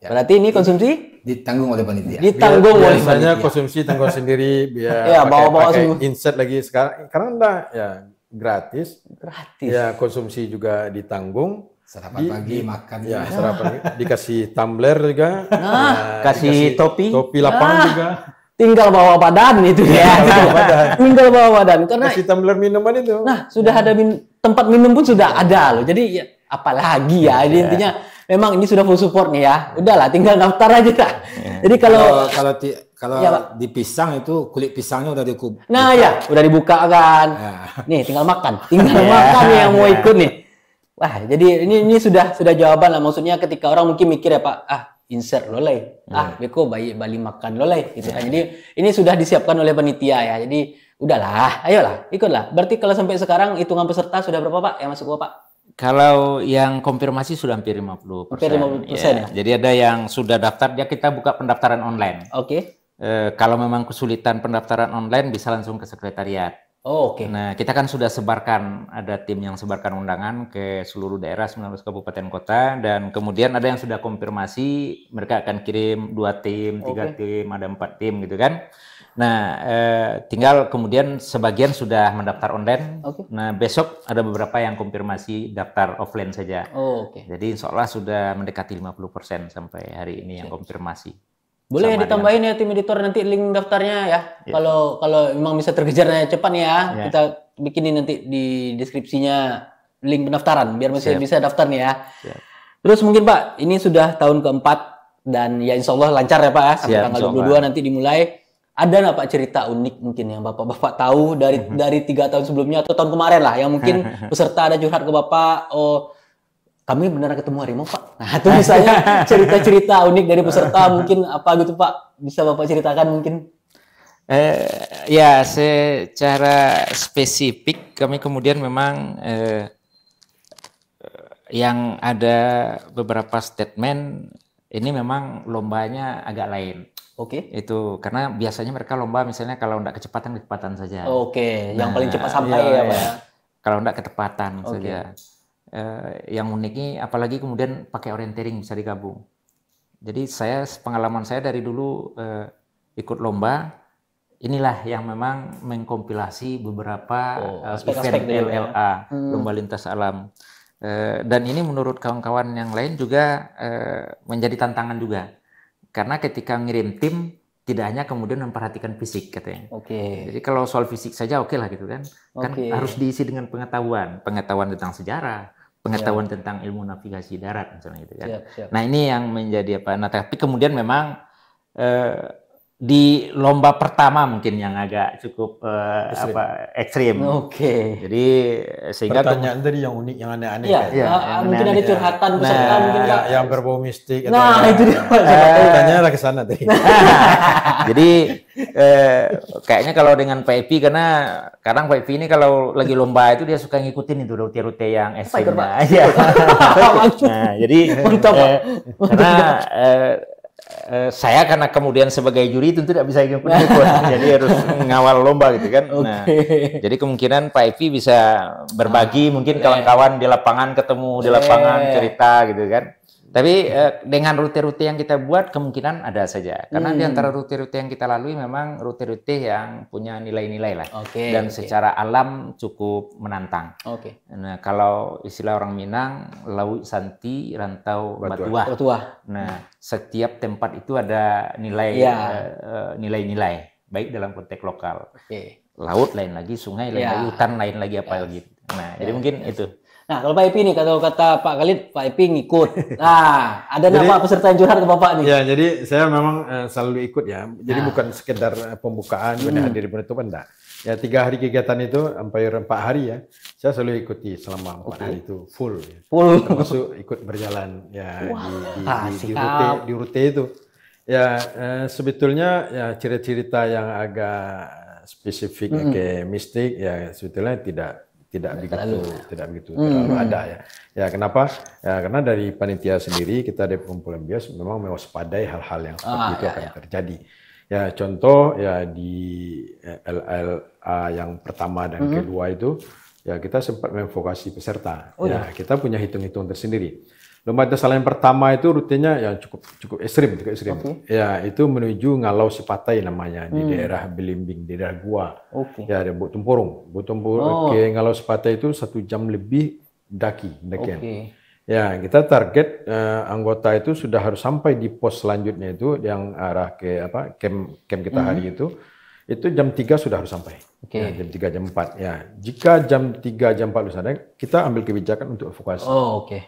Berarti ini konsumsi ditanggung oleh panitia. Ditanggung oleh biasanya panitia. konsumsi tanggung sendiri, biar pakai insert lagi sekarang. Karena enggak ya gratis. Ya konsumsi juga ditanggung. Sarapan pagi makan. Ya sarapan dikasih tumbler juga. Kasih topi lapang juga. Tinggal bawa badan itu ya. Tinggal bawa badan karena kasih tumbler minuman itu. Nah, sudah ada tempat minum pun sudah ada loh. Jadi ya, apalagi ya. Jadi intinya memang ini sudah full support nih ya. Udahlah, tinggal daftar aja lah. Jadi kalau di pisang itu kulit pisangnya udah dikub. Nah ya, udah dibuka kan. Nih tinggal makan. Tinggal makan nih yang mau ikut nih. Wah, jadi ini sudah jawaban lah. Maksudnya ketika orang mungkin mikir ya Pak, insert lolai, beko bali makan lolai gitu kan. Jadi ini sudah disiapkan oleh panitia ya. Jadi udahlah, ayolah, ikutlah. Berarti kalau sampai sekarang hitungan peserta sudah berapa Pak yang masuk Bapak? Kalau yang konfirmasi sudah hampir 50%. Hampir 50% ya. Jadi ada yang sudah daftar, kita buka pendaftaran online. Oke. Kalau memang kesulitan pendaftaran online bisa langsung ke sekretariat. Oke. Nah, kita kan sudah sebarkan, ada tim yang sebarkan undangan ke seluruh daerah 19 kabupaten kota, dan kemudian ada yang sudah konfirmasi, mereka akan kirim 2 tim, 3 tim, ada 4 tim gitu kan. Nah, tinggal kemudian sebagian sudah mendaftar online. Nah, besok ada beberapa yang konfirmasi daftar offline saja. Jadi insya Allah sudah mendekati 50% sampai hari ini yang konfirmasi. Boleh ditambahin ya tim editor nanti link daftarnya ya. Kalau memang bisa terkejarnya cepat nih ya, kita bikinin nanti di deskripsinya link pendaftaran biar masih bisa daftar nih ya. Terus mungkin Pak, ini sudah tahun keempat dan ya insya Allah lancar ya Pak ya, sampai tanggal 22 nanti dimulai. Ada nggak Pak cerita unik mungkin yang Bapak tahu dari 3 tahun sebelumnya atau tahun kemarin lah yang mungkin peserta ada curhat ke Bapak, kami benar ketemu harimau Pak. Nah itu misalnya cerita-cerita unik dari peserta mungkin apa gitu Pak, bisa Bapak ceritakan mungkin? Ya secara spesifik kami kemudian memang yang ada beberapa statement ini memang lombanya agak lain. Itu karena biasanya mereka lomba misalnya kalau enggak kecepatan saja. Yang paling cepat sampai ya Pak. Kalau enggak ketepatan saja. Yang uniknya apalagi kemudian pakai orienteering bisa digabung. Jadi pengalaman saya dari dulu ikut lomba, inilah yang memang mengkompilasi beberapa event LLA, lomba lintas alam. Dan ini menurut kawan-kawan yang lain juga menjadi tantangan juga. Karena ketika ngirim tim, tidak hanya kemudian memperhatikan fisik katanya. Jadi kalau soal fisik saja oke lah gitu kan. Kan harus diisi dengan pengetahuan tentang sejarah, pengetahuan tentang ilmu navigasi darat misalnya gitu kan. Nah ini yang menjadi apa? Nah tapi kemudian memang di lomba pertama mungkin yang agak cukup ekstrim. Jadi sehingga pertanyaan tadi yang unik, yang aneh-aneh. Mungkin ada curhatan peserta mungkin yang berbau mistik. Itu dia. Tanya ke sana tadi. Jadi kayaknya kalau dengan Pak Epi, karena kadang Pak Epi ini kalau lagi lomba itu dia suka ngikutin itu rute-rute yang ekstrimnya. Nah, jadi karena saya karena kemudian sebagai juri tentu tidak bisa ikut-ikut, jadi harus mengawal lomba gitu kan. Nah, jadi kemungkinan Pak Epi bisa berbagi mungkin kawan-kawan di lapangan ketemu di lapangan cerita gitu kan. Tapi dengan rute-rute yang kita buat kemungkinan ada saja. Karena di antara rute-rute yang kita lalui memang rute-rute yang punya nilai-nilai lah. Dan secara alam cukup menantang. Nah, kalau istilah orang Minang, Laut Santi, Rantau Batuah. Nah, setiap tempat itu ada nilai-nilai, baik dalam konteks lokal. Laut lain lagi, sungai lain lagi, hutan lain lagi, apa lagi. Nah, jadi mungkin itu. Nah, kalau Pak Epi nih, kalau kata Pak Khalid, Pak Epi ngikut. Nah, ada nama peserta yang curhat ke Bapak nih? Ya, jadi saya memang selalu ikut ya. Jadi bukan sekedar pembukaan, hadir penutupan, enggak. Ya 3 hari kegiatan itu sampai 4 hari ya. Saya selalu ikuti selama 4 hari itu full. Full. Termasuk ikut berjalan ya di rute itu. Ya sebetulnya ya cerita-cerita yang agak spesifik kayak mistik ya sebetulnya tidak begitu terlalu ada ya. Ya kenapa? Ya karena dari panitia sendiri kita dari pengumpulan bias memang mewaspadai hal-hal yang seperti itu akan terjadi. Ya contoh ya di LLA yang pertama dan kedua itu ya kita sempat memvokasi peserta. Kita punya hitung-hitung tersendiri. Lomba dasar yang pertama itu rutenya yang cukup ekstrim. Ya itu menuju Ngalau Sipatai namanya di daerah Belimbing, di daerah Gua. Ya ada Butumpurung. Ke Ngalau Sipatai itu 1 jam lebih dakian. Ya kita target anggota itu sudah harus sampai di pos selanjutnya itu yang arah ke camp kita hari itu jam 3 sudah harus sampai. Ya, jam 3 jam 4 ya. Jika jam 3 jam 4 sana kita ambil kebijakan untuk evakuasi.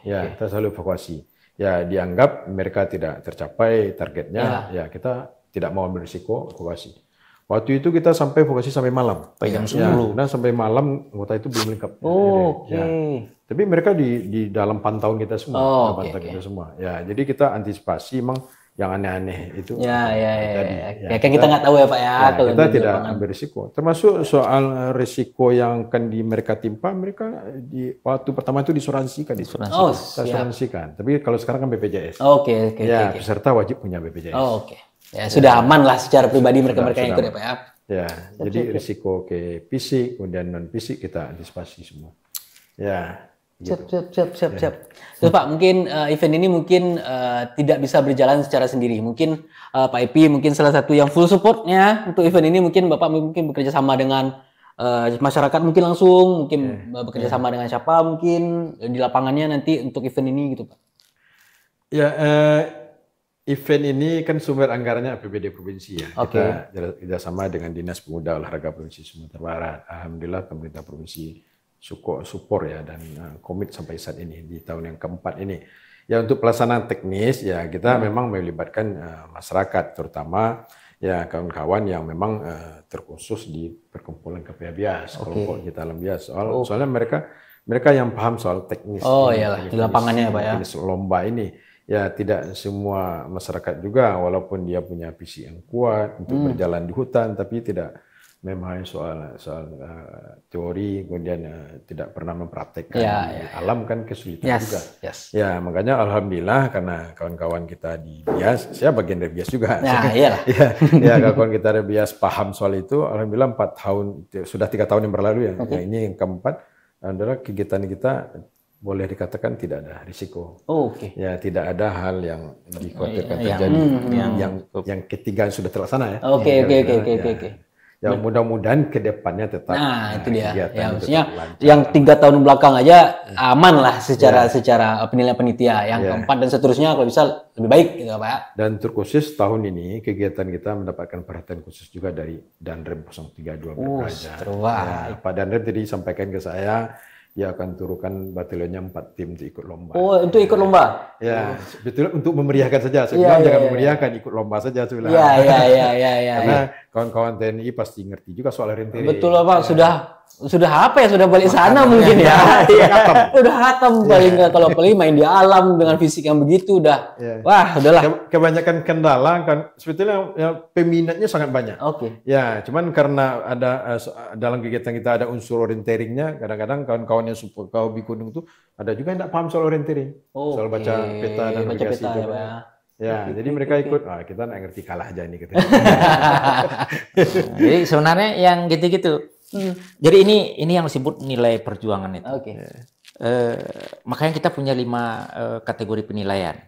Kita selalu evakuasi. Ya dianggap mereka tidak tercapai targetnya, ya kita tidak mau ambil risiko evakuasi. Waktu itu kita sampai evakuasi sampai malam. Jam 10. Nah sampai malam anggota itu belum lengkap. Tapi mereka di dalam pantauan kita semua, kita semua. Ya, jadi kita antisipasi memang yang aneh-aneh itu. Kayak kita nggak tahu ya Pak ya. Kita tidak ambil risiko. Termasuk soal risiko yang akan mereka timpa, mereka di waktu pertama itu disuransikan. Asuransikan. Tapi kalau sekarang kan BPJS. Peserta wajib punya BPJS. Ya sudah aman lah secara pribadi mereka yang ikut ya Pak ya. Ya, jadi risiko ke fisik kemudian non fisik kita antisipasi semua. Ya. Siap. Terus Pak, mungkin event ini mungkin tidak bisa berjalan secara sendiri. Mungkin Pak Epi mungkin salah satu yang full supportnya untuk event ini. Mungkin Bapak mungkin bekerja sama dengan masyarakat mungkin langsung, mungkin bekerja sama dengan siapa mungkin di lapangannya nanti untuk event ini gitu Pak. Ya, event ini kan sumber anggarannya APBD provinsi ya. Kita kerjasama dengan Dinas Pemuda Olahraga Provinsi Sumatera Barat. Alhamdulillah pemerintah provinsi support ya dan komit sampai saat ini di tahun yang keempat ini. Ya untuk pelaksanaan teknis ya kita memang melibatkan masyarakat terutama ya kawan-kawan yang memang terkhusus di perkumpulan KPA Bias, kelompok kita dalam Bias. Soalnya mereka yang paham soal teknis. Di lapangannya Pak ya. Teknis lomba ini. Ya tidak semua masyarakat juga walaupun dia punya visi yang kuat untuk berjalan di hutan tapi tidak memahami soal teori kemudian tidak pernah mempraktekkan di alam kan kesulitan juga. Ya makanya alhamdulillah karena kawan-kawan kita di Bias, saya bagian dari Bias juga. Kawan-kawan kita dari Bias paham soal itu. Alhamdulillah 4 tahun sudah 3 tahun yang berlalu ya. Ini yang keempat adalah kegiatan kita boleh dikatakan tidak ada risiko. Ya tidak ada hal yang dikhawatirkan terjadi. Yang ketiga sudah terlaksana ya. Oke. Ya mudah-mudahan ke depannya tetap. Nah, itu dia. Ya, maksudnya yang 3 tahun belakang aja aman lah secara penilaian panitia. Yang keempat dan seterusnya kalau bisa lebih baik gitu Pak. Dan terkhusus tahun ini kegiatan kita mendapatkan perhatian khusus juga dari Danrem 032 Berpraja. Pak Danrem tadi sampaikan ke saya dia akan turunkan batalionnya 4 tim untuk ikut lomba. Untuk ikut lomba? Ya, betul untuk memeriahkan saja. Sebenarnya jangan memeriahkan, ikut lomba saja sebenarnya. Karena kawan-kawan TNI pasti ngerti juga soal orientering. Betul Pak, sudah apa ya? Sudah balik sana mungkin ya. Udah hatam paling kalau main di alam dengan fisik yang begitu udah. Wah, udahlah. Kebanyakan kendala kan sebetulnya peminatnya sangat banyak. Ya, cuman karena ada dalam kegiatan kita ada unsur orienteringnya, kadang-kadang kawan-kawan yang super hobi gunung itu ada juga yang tidak paham soal orientering, soal baca peta dan navigasi itu. Ya, jadi mereka ikut, kita nggak ngerti kalah aja ini. Jadi sebenarnya yang gitu-gitu. Jadi ini yang disebut nilai perjuangan itu. Makanya kita punya 5 kategori penilaian.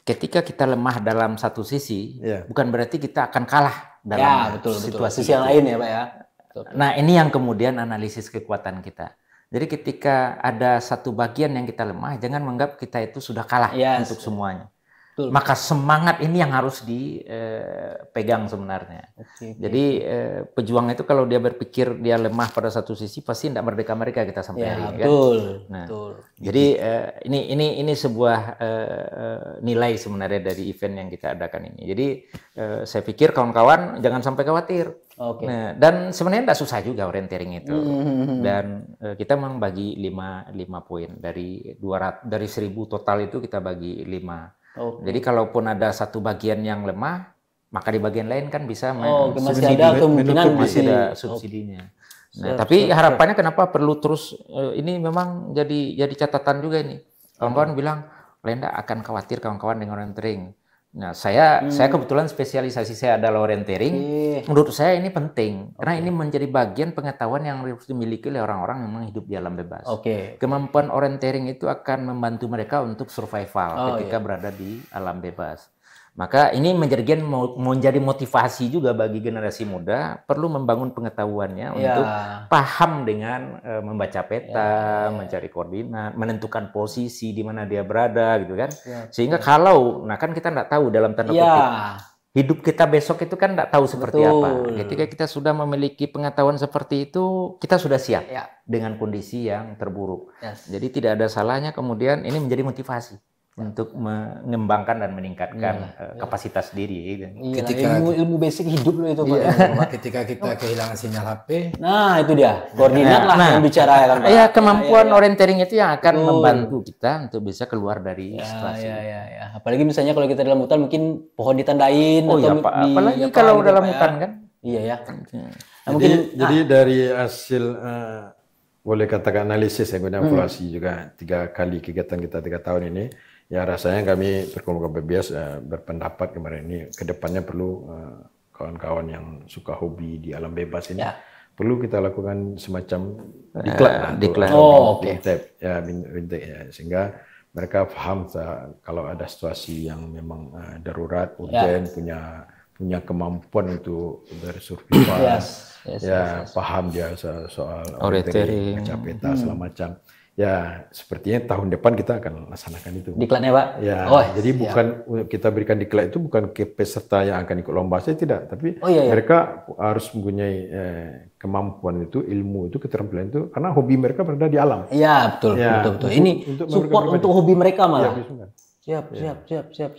Ketika kita lemah dalam satu sisi, bukan berarti kita akan kalah dalam situasi yang lain ya Pak ya. Nah ini yang kemudian analisis kekuatan kita. Jadi ketika ada satu bagian yang kita lemah, jangan menganggap kita itu sudah kalah untuk semuanya. Maka semangat ini yang harus dipegang sebenarnya. Jadi pejuang itu kalau dia berpikir dia lemah pada satu sisi pasti tidak merdeka kita sampai hari ini. Jadi ini sebuah nilai sebenarnya dari event yang kita adakan ini. Jadi saya pikir kawan-kawan jangan sampai khawatir. Oke. Nah, dan sebenarnya tidak susah juga orienteering itu. Dan kita memang bagi 5 poin dari 1000 total itu kita bagi 5. Jadi kalaupun ada satu bagian yang lemah, maka di bagian lain kan bisa masih ada kemungkinan masih ada subsidinya. Nah, tapi harapannya kenapa perlu terus ini memang jadi catatan juga ini. Kawan-kawan bilang Lenda akan khawatir kawan-kawan dengan orienteering. Nah, saya kebetulan spesialisasi saya adalah orienteering. Menurut saya ini penting karena ini menjadi bagian pengetahuan yang harus dimiliki oleh orang-orang yang memang hidup di alam bebas. Kemampuan orienteering itu akan membantu mereka untuk survival ketika berada di alam bebas. Maka ini menjadi motivasi juga bagi generasi muda perlu membangun pengetahuannya untuk paham dengan membaca peta, mencari koordinat, menentukan posisi di mana dia berada gitu kan. Sehingga kan kita nggak tahu dalam tanda kutip hidup kita besok itu kan nggak tahu seperti apa. Ketika kita sudah memiliki pengetahuan seperti itu, kita sudah siap dengan kondisi yang terburuk. Jadi tidak ada salahnya kemudian ini menjadi motivasi untuk mengembangkan dan meningkatkan kapasitas diri. Ketika ilmu basic hidup lo itu Pak. Ketika kita kehilangan sinyal HP. Nah, itu dia. Koordinat lah yang bicara kan Pak. Ya, kemampuan orienteering itu yang akan membantu kita untuk bisa keluar dari situasi. Apalagi misalnya kalau kita dalam hutan mungkin pohon ditandain apalagi kalau dalam hutan kan. Iya ya. Nah, jadi dari hasil boleh katakan analisis yang kemudian evaluasi juga 3 kali kegiatan kita 3 tahun ini. Ya rasanya kami Perkumpulan BBS berpendapat kemarin ini ke depannya perlu kawan-kawan yang suka hobi di alam bebas ini perlu kita lakukan semacam diklat. Sehingga mereka paham kalau ada situasi yang memang darurat, urgen, punya kemampuan untuk bersurvival. Paham dia soal orienteering, baca peta segala macam. Ya, sepertinya tahun depan kita akan laksanakan itu. Diklatnya, Pak? Ya, jadi bukan kita berikan diklat itu bukan ke peserta yang akan ikut lomba saja, tidak. Tapi mereka harus mempunyai kemampuan itu, ilmu itu, keterampilan itu, karena hobi mereka berada di alam. Iya, betul. Ini untuk support untuk hobi mereka malah. Siap.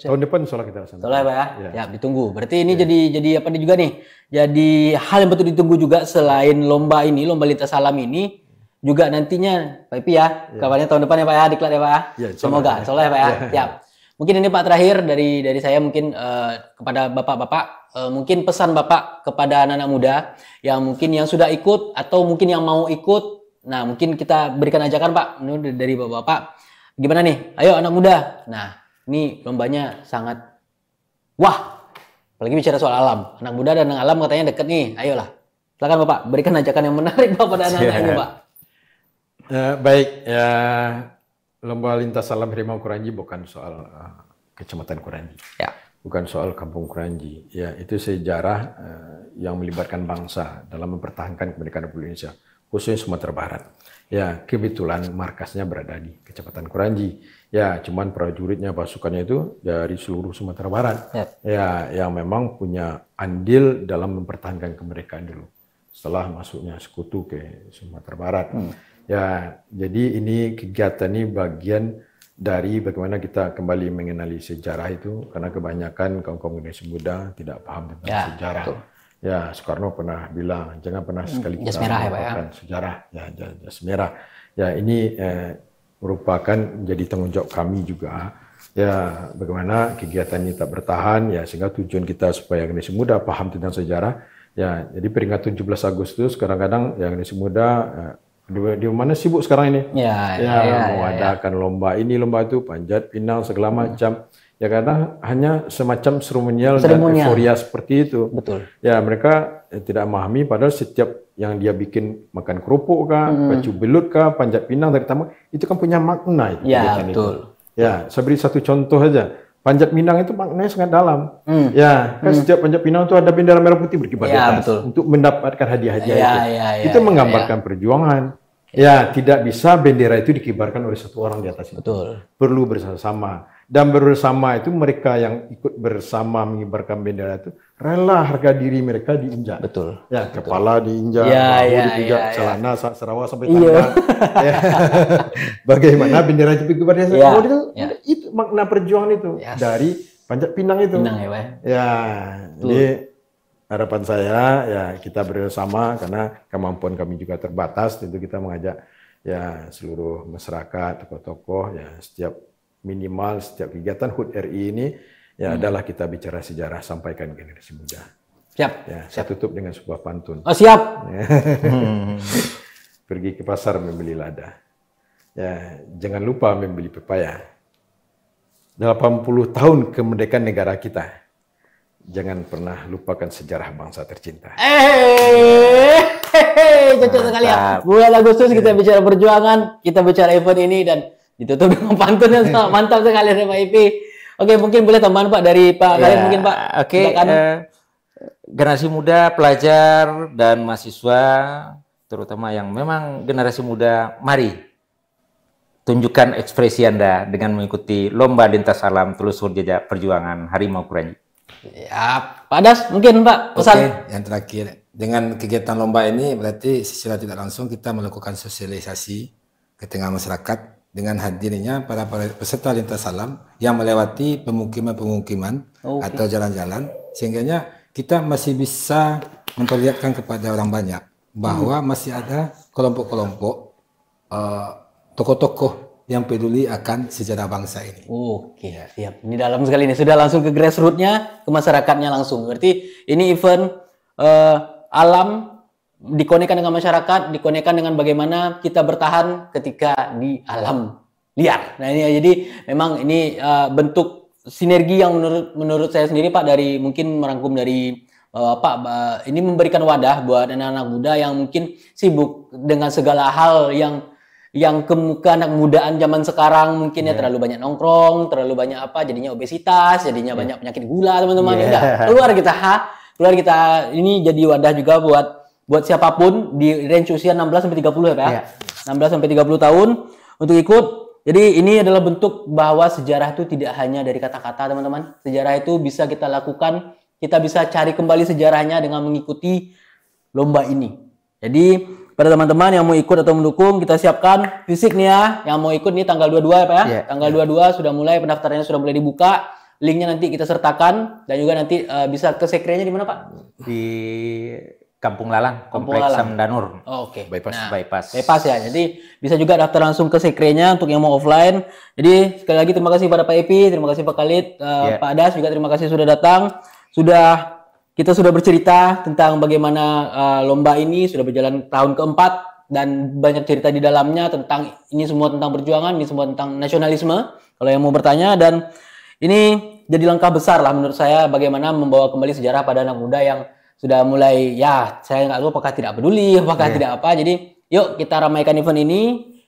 Tahun depan insya Allah kita laksanakan. Soalnya Pak ya, ditunggu. Berarti ini jadi apa juga nih? Jadi hal yang betul ditunggu juga selain lomba ini, lomba lintas alam ini. Juga nantinya Pak Ipi kabarnya tahun depan ya Pak diklat ya Pak semoga insya Allah ya Pak Mungkin ini Pak terakhir dari saya mungkin kepada bapak-bapak mungkin pesan Bapak kepada anak-anak muda yang mungkin yang sudah ikut atau mungkin yang mau ikut. Nah mungkin kita berikan ajakan Pak dari bapak-bapak gimana nih, ayo anak muda. Nah ini lombanya sangat apalagi bicara soal alam, anak muda dan alam katanya deket nih, ayolah silakan Bapak berikan ajakan yang menarik Pak pada anak-anak ini Pak. Baik, lomba lintas alam Harimau Kuranji bukan soal Kecamatan Kuranji, bukan soal Kampung Kuranji. Ya, itu sejarah yang melibatkan bangsa dalam mempertahankan kemerdekaan Republik Indonesia, khususnya Sumatera Barat. Ya, kebetulan markasnya berada di Kecamatan Kuranji. Ya, cuman prajuritnya, pasukannya itu dari seluruh Sumatera Barat. Ya, yang memang punya andil dalam mempertahankan kemerdekaan dulu. Setelah masuknya sekutu ke Sumatera Barat. Ya, jadi ini kegiatan ini bagian dari bagaimana kita kembali mengenali sejarah itu, karena kebanyakan kaum-kaum generasi muda tidak paham tentang sejarah. Betul. Ya, Soekarno pernah bilang jangan pernah sekali kita melupakan sejarah. Ya, jas merah. Ya, ini merupakan menjadi tanggung jawab kami juga. Ya, bagaimana kegiatan ini tak bertahan. Ya, sehingga tujuan kita supaya generasi muda paham tentang sejarah. Ya, jadi peringatan 17 Agustus kadang-kadang yang generasi muda di mana sibuk sekarang ini? Mengadakan lomba ini, lomba itu, panjat pinang segala macam. Ya kadang hanya semacam seremonial dan euforia seperti itu. Betul. Ya mereka tidak memahami padahal setiap yang dia bikin makan kerupuk kah, baju belut kah, panjat pinang dari tamu itu kan punya makna itu. Ya betul. Itu. Ya saya beri satu contoh saja. Panjat pinang itu maknanya sangat dalam. Ya, kan setiap panjat pinang itu ada bendera merah putih berkibar di atas untuk mendapatkan hadiah-hadiah itu. Itu menggambarkan perjuangan. Ya, tidak bisa bendera itu dikibarkan oleh satu orang di atas itu. Betul. Perlu bersama-sama. Dan bersama itu mereka yang ikut bersama mengibarkan bendera itu rela harga diri mereka diinjak. Betul. Ya, kepala diinjak, bahu diinjak, celana Sarawak sampai tangan. Bagaimana bendera itu dikibar di atas? Itu makna perjuangan itu dari panjat pinang itu. Pinang ya, Pak. Ya, jadi harapan saya ya kita bersama, karena kemampuan kami juga terbatas, tentu kita mengajak ya seluruh masyarakat, tokoh-tokoh ya setiap kegiatan HUT RI ini ya adalah kita bicara sejarah, sampaikan generasi muda. Siap. Ya, saya tutup dengan sebuah pantun. Oh, siap. Pergi ke pasar membeli lada. Ya, jangan lupa membeli pepaya. 80 tahun kemerdekaan negara kita. Jangan pernah lupakan sejarah bangsa tercinta. Cocok sekali ya. Bulan Agustus kita bicara perjuangan, kita bicara event ini, dan ditutup dengan pantun yang sangat mantap sekali dari Pak Ipi. Oke, mungkin boleh tambahan Pak dari Pak kalian mungkin Pak. Oke, generasi muda, pelajar dan mahasiswa, terutama yang memang generasi muda, mari tunjukkan ekspresi Anda dengan mengikuti Lomba Lintas Alam Telusur Jejak Perjuangan Harimau Kuranyi. Ya, Pak Das, mungkin Pak pesan. Oke, yang terakhir, dengan kegiatan lomba ini berarti secara tidak langsung kita melakukan sosialisasi ke tengah masyarakat dengan hadirnya para peserta lintas alam yang melewati pemukiman-pemukiman atau jalan-jalan, sehingga kita masih bisa memperlihatkan kepada orang banyak bahwa masih ada kelompok-kelompok tokoh-tokoh yang peduli akan sejarah bangsa ini. Oke, siap. Ini dalam sekali ini. Sudah langsung ke grassroots-nya, ke masyarakatnya langsung. Berarti ini event alam dikonekkan dengan masyarakat, dikonekkan dengan bagaimana kita bertahan ketika di alam liar. Nah ini jadi memang ini bentuk sinergi yang menurut saya sendiri Pak, dari mungkin merangkum dari Pak, ini memberikan wadah buat anak-anak muda yang mungkin sibuk dengan segala hal yang kemuka anak mudaan zaman sekarang, mungkin ya terlalu banyak nongkrong, terlalu banyak apa, jadinya obesitas, jadinya banyak penyakit gula teman-teman. Keluar kita ini jadi wadah juga buat siapapun di range usia 16 sampai 30 ya Pak. 16 sampai 30 tahun untuk ikut. Jadi ini adalah bentuk bahwa sejarah itu tidak hanya dari kata-kata teman-teman. Sejarah itu bisa kita lakukan, kita bisa cari kembali sejarahnya dengan mengikuti lomba ini. Jadi pada teman-teman yang mau ikut atau mendukung, kita siapkan fisik nih ya. Yang mau ikut nih tanggal 22 ya Pak ya. Tanggal 22 sudah mulai, pendaftarannya sudah mulai dibuka. Linknya nanti kita sertakan, dan juga nanti bisa ke sekrenya di mana Pak? Di Kampung Lalang, Kompleks Samdanur. Oke. Bypass ya. Jadi bisa juga daftar langsung ke sekrenya untuk yang mau offline. Jadi sekali lagi terima kasih pada Pak Epi, terima kasih Pak Khalid, Pak Das juga terima kasih sudah datang. Kita sudah bercerita tentang bagaimana lomba ini sudah berjalan tahun keempat, dan banyak cerita di dalamnya tentang ini semua tentang perjuangan, ini semua tentang nasionalisme. Kalau yang mau bertanya, dan ini jadi langkah besar lah menurut saya bagaimana membawa kembali sejarah pada anak muda yang sudah mulai, ya saya nggak tahu apakah tidak peduli, apakah tidak apa. Jadi yuk kita ramaikan event ini.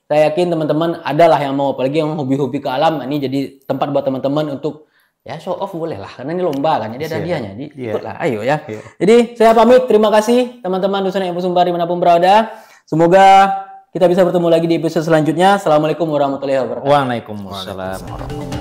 Saya yakin teman-teman adalah yang mau, apalagi yang hobi-hobi ke alam, ini jadi tempat buat teman-teman untuk ya show off boleh lah, karena ini lomba kan, jadi ada hadiahnya. Jadi ikutlah, ayo ya. Jadi saya pamit, terima kasih teman-teman Dusun Info Sumbar dimanapun berada. Semoga kita bisa bertemu lagi di episode selanjutnya. Assalamualaikum warahmatullahi wabarakatuh. Waalaikumsalam warahmatullahi wabarakatuh.